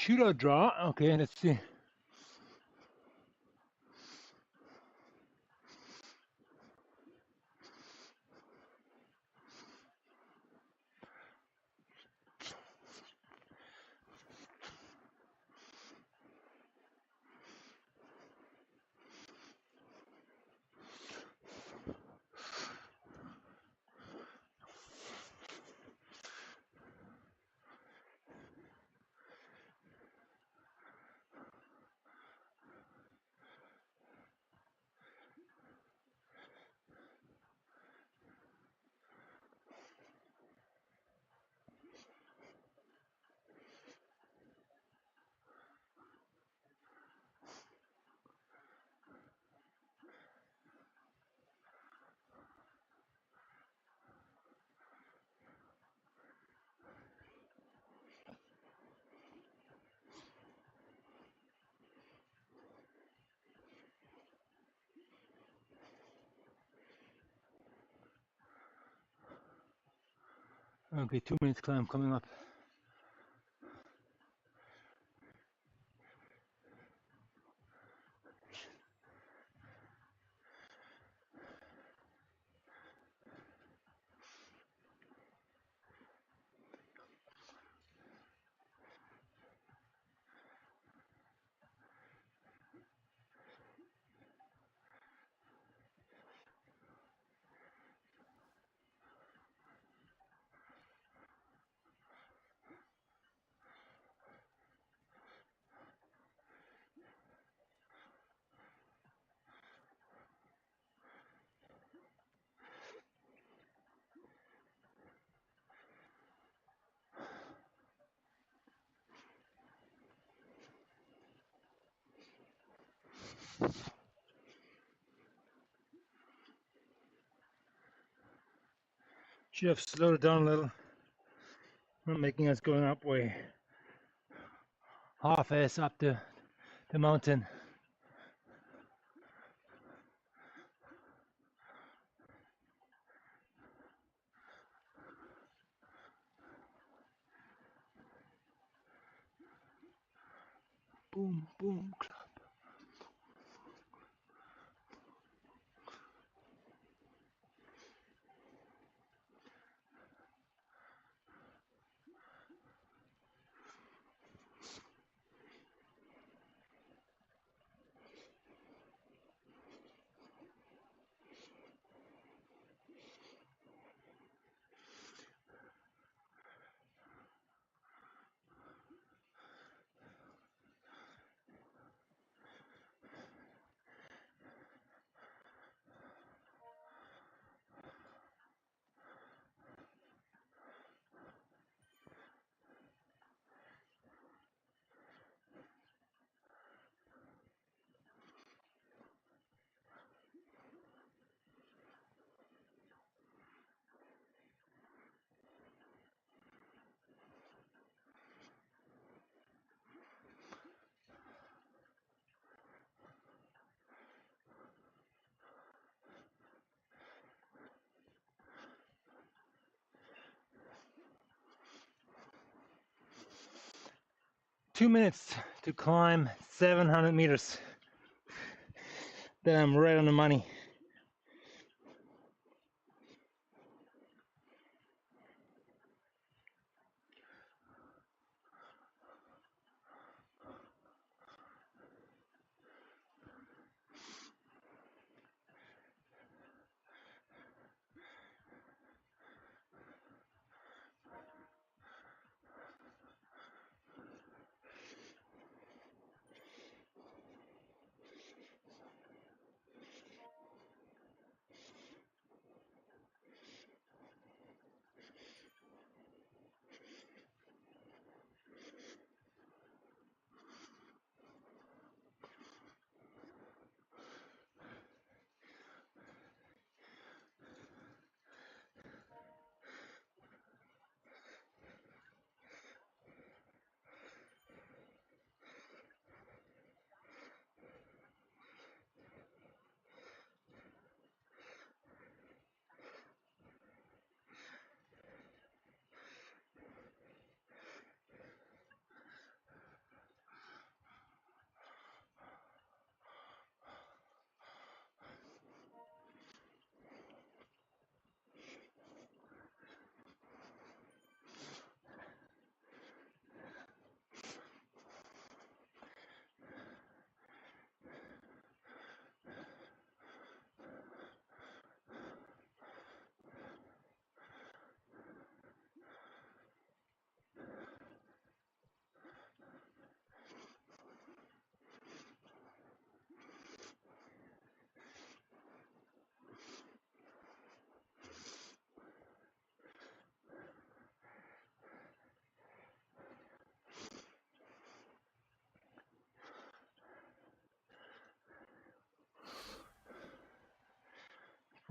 Shootout draw. Okay, let's see. Okay, 2 minutes climb coming up. Should have slowed it down a little. Not making us going up way. Half ass up the mountain. Boom, boom, clap. Two minutes to climb 700 meters. Then I'm right on the money.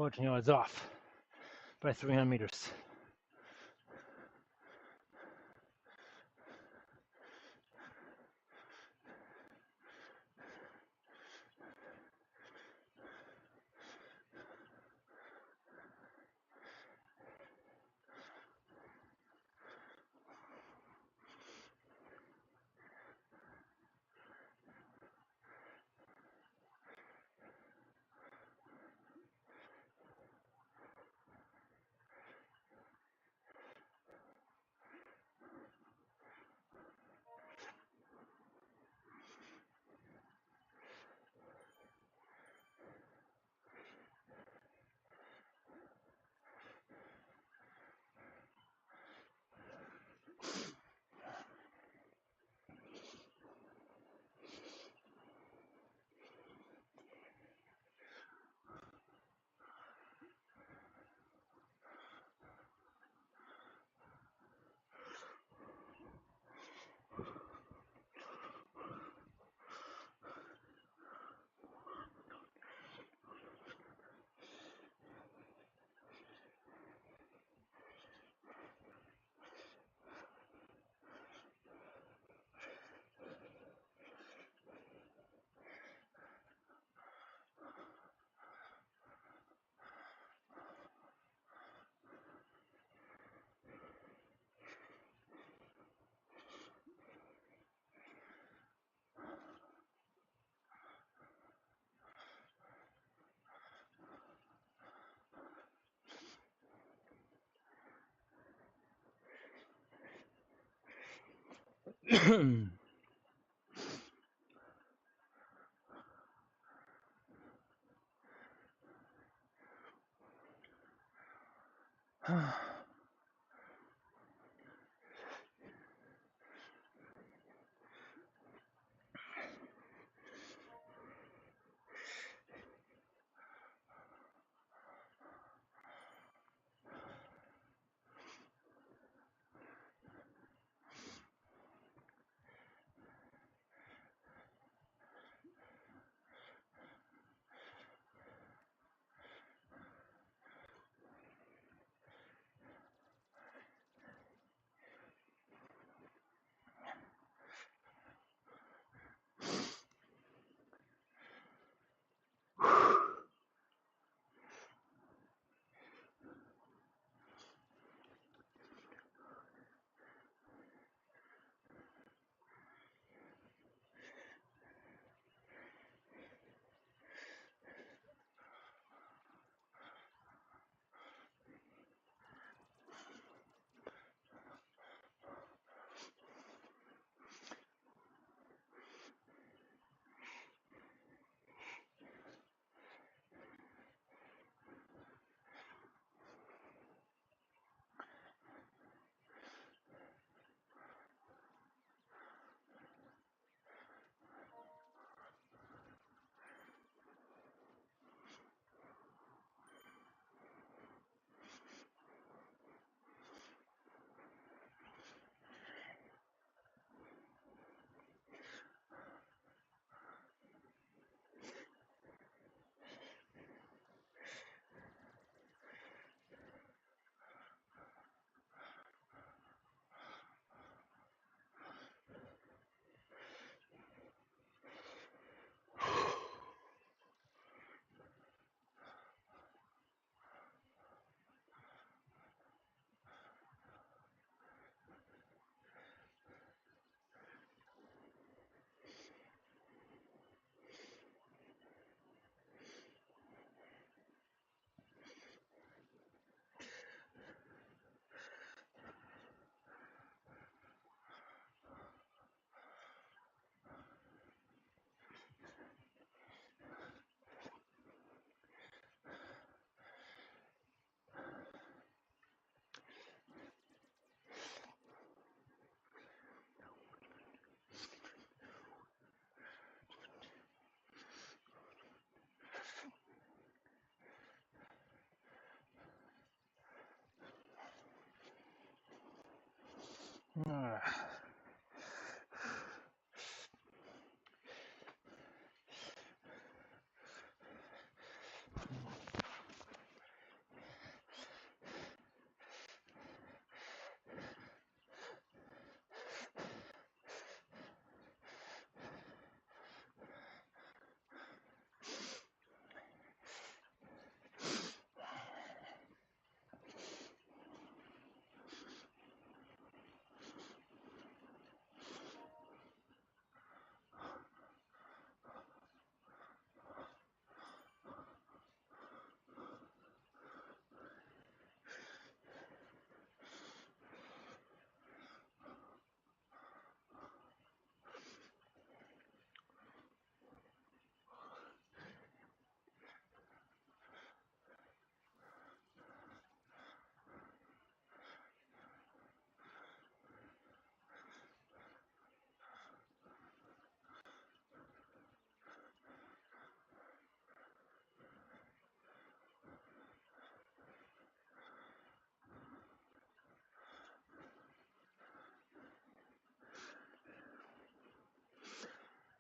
Watching how it's off by 300 meters.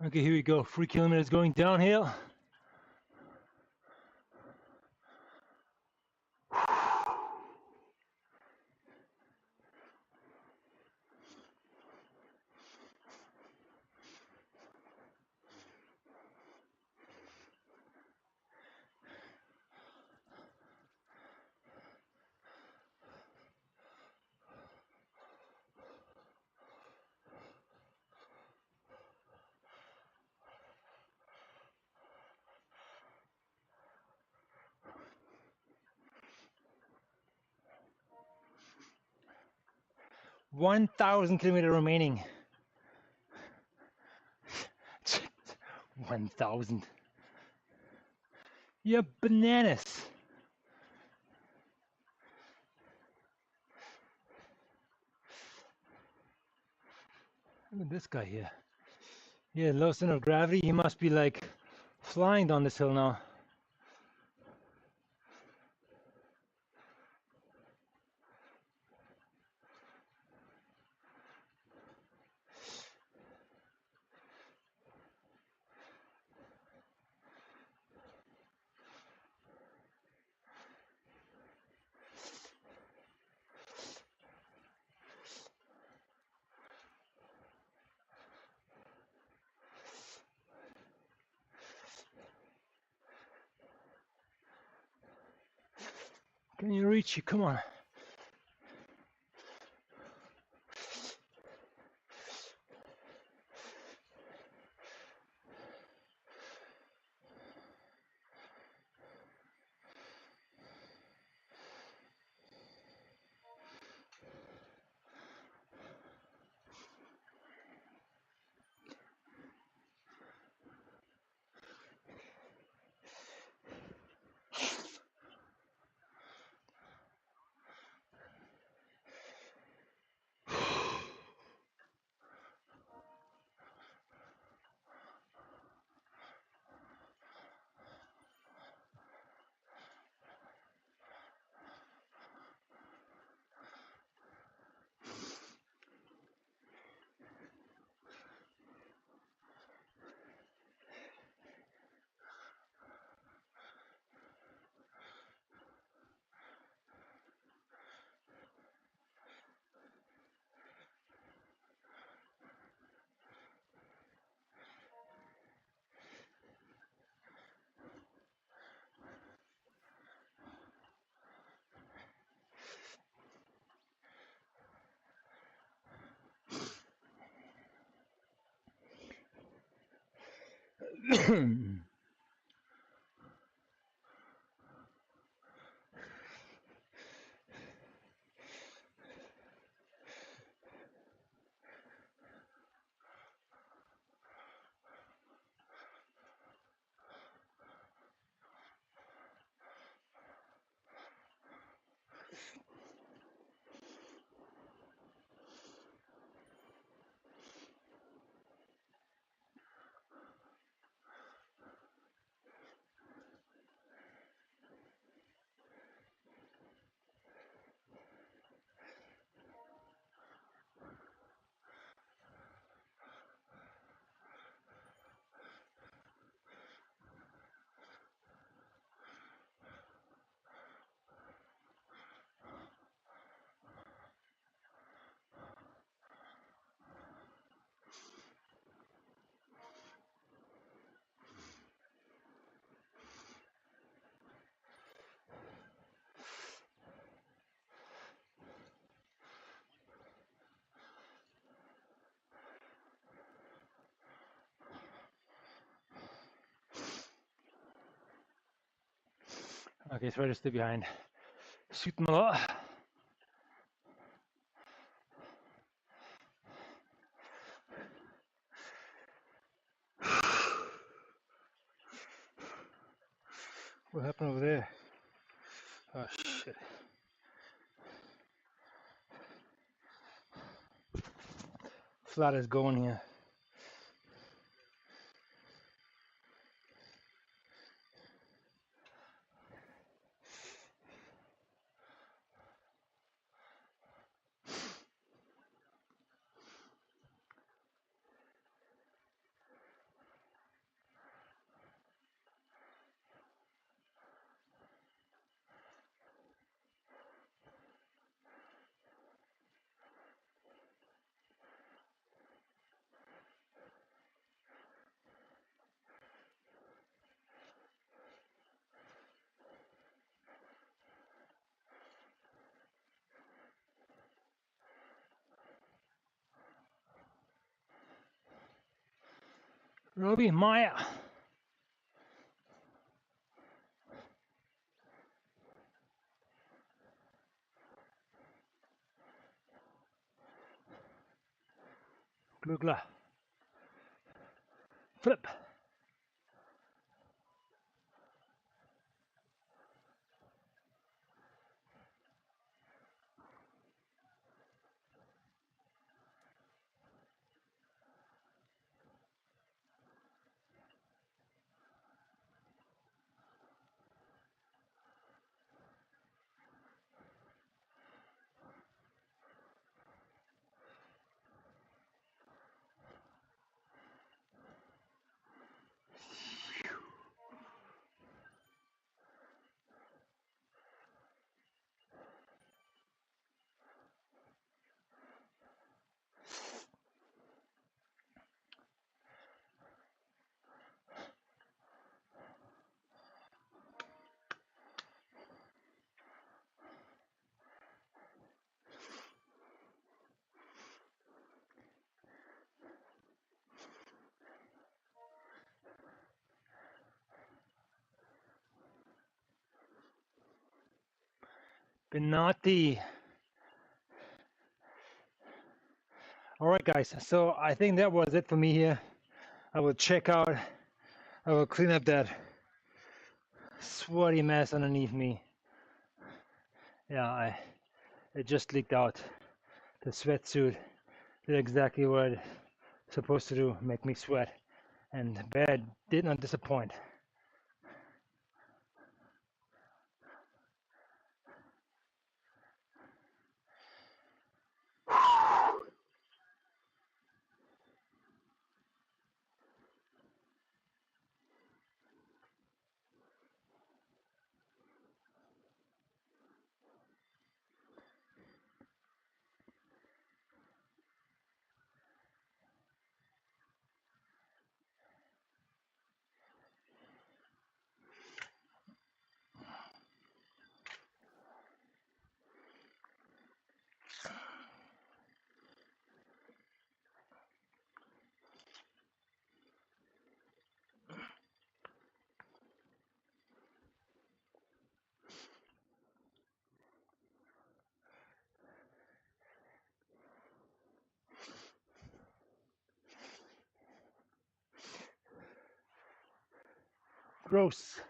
Okay, here we go. 3 kilometers going downhill. $1,000 kilometers remaining. 1,000. Yeah, bananas. Look at this guy here. Yeah, low center of gravity. He must be like flying down this hill now. Can you reach it? Come on. Okay, try to stay behind. Shoot them a lot. What happened over there? Oh shit. Flat is going here. Robbie Maya. Glugla. Flip. Benatti. All right, guys. So I think that was it for me here. I will check out. I will clean up that sweaty mess underneath me. Yeah, it just leaked out. The sweatsuit did exactly what it's supposed to do, make me sweat. And the bed did not disappoint. Gross.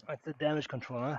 That's the damage control, huh?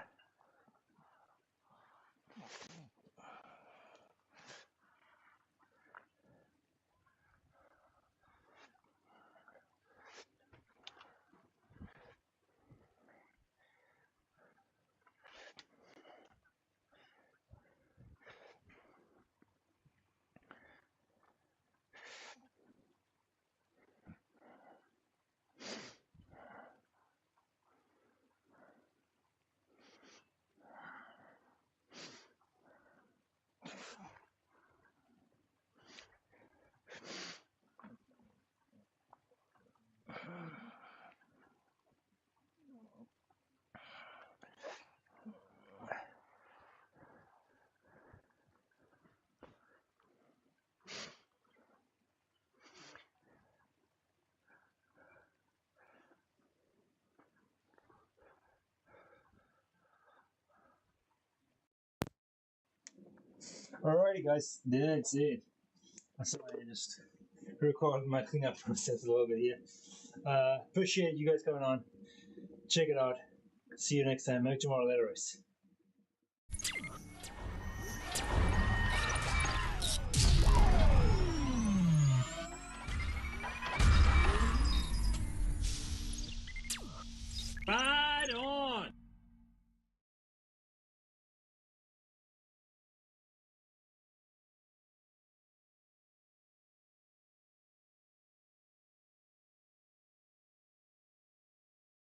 Alrighty, guys, that's it. So I just recorded my cleanup process a little bit here. Appreciate you guys coming on. Check it out. See you next time. Make tomorrow letters.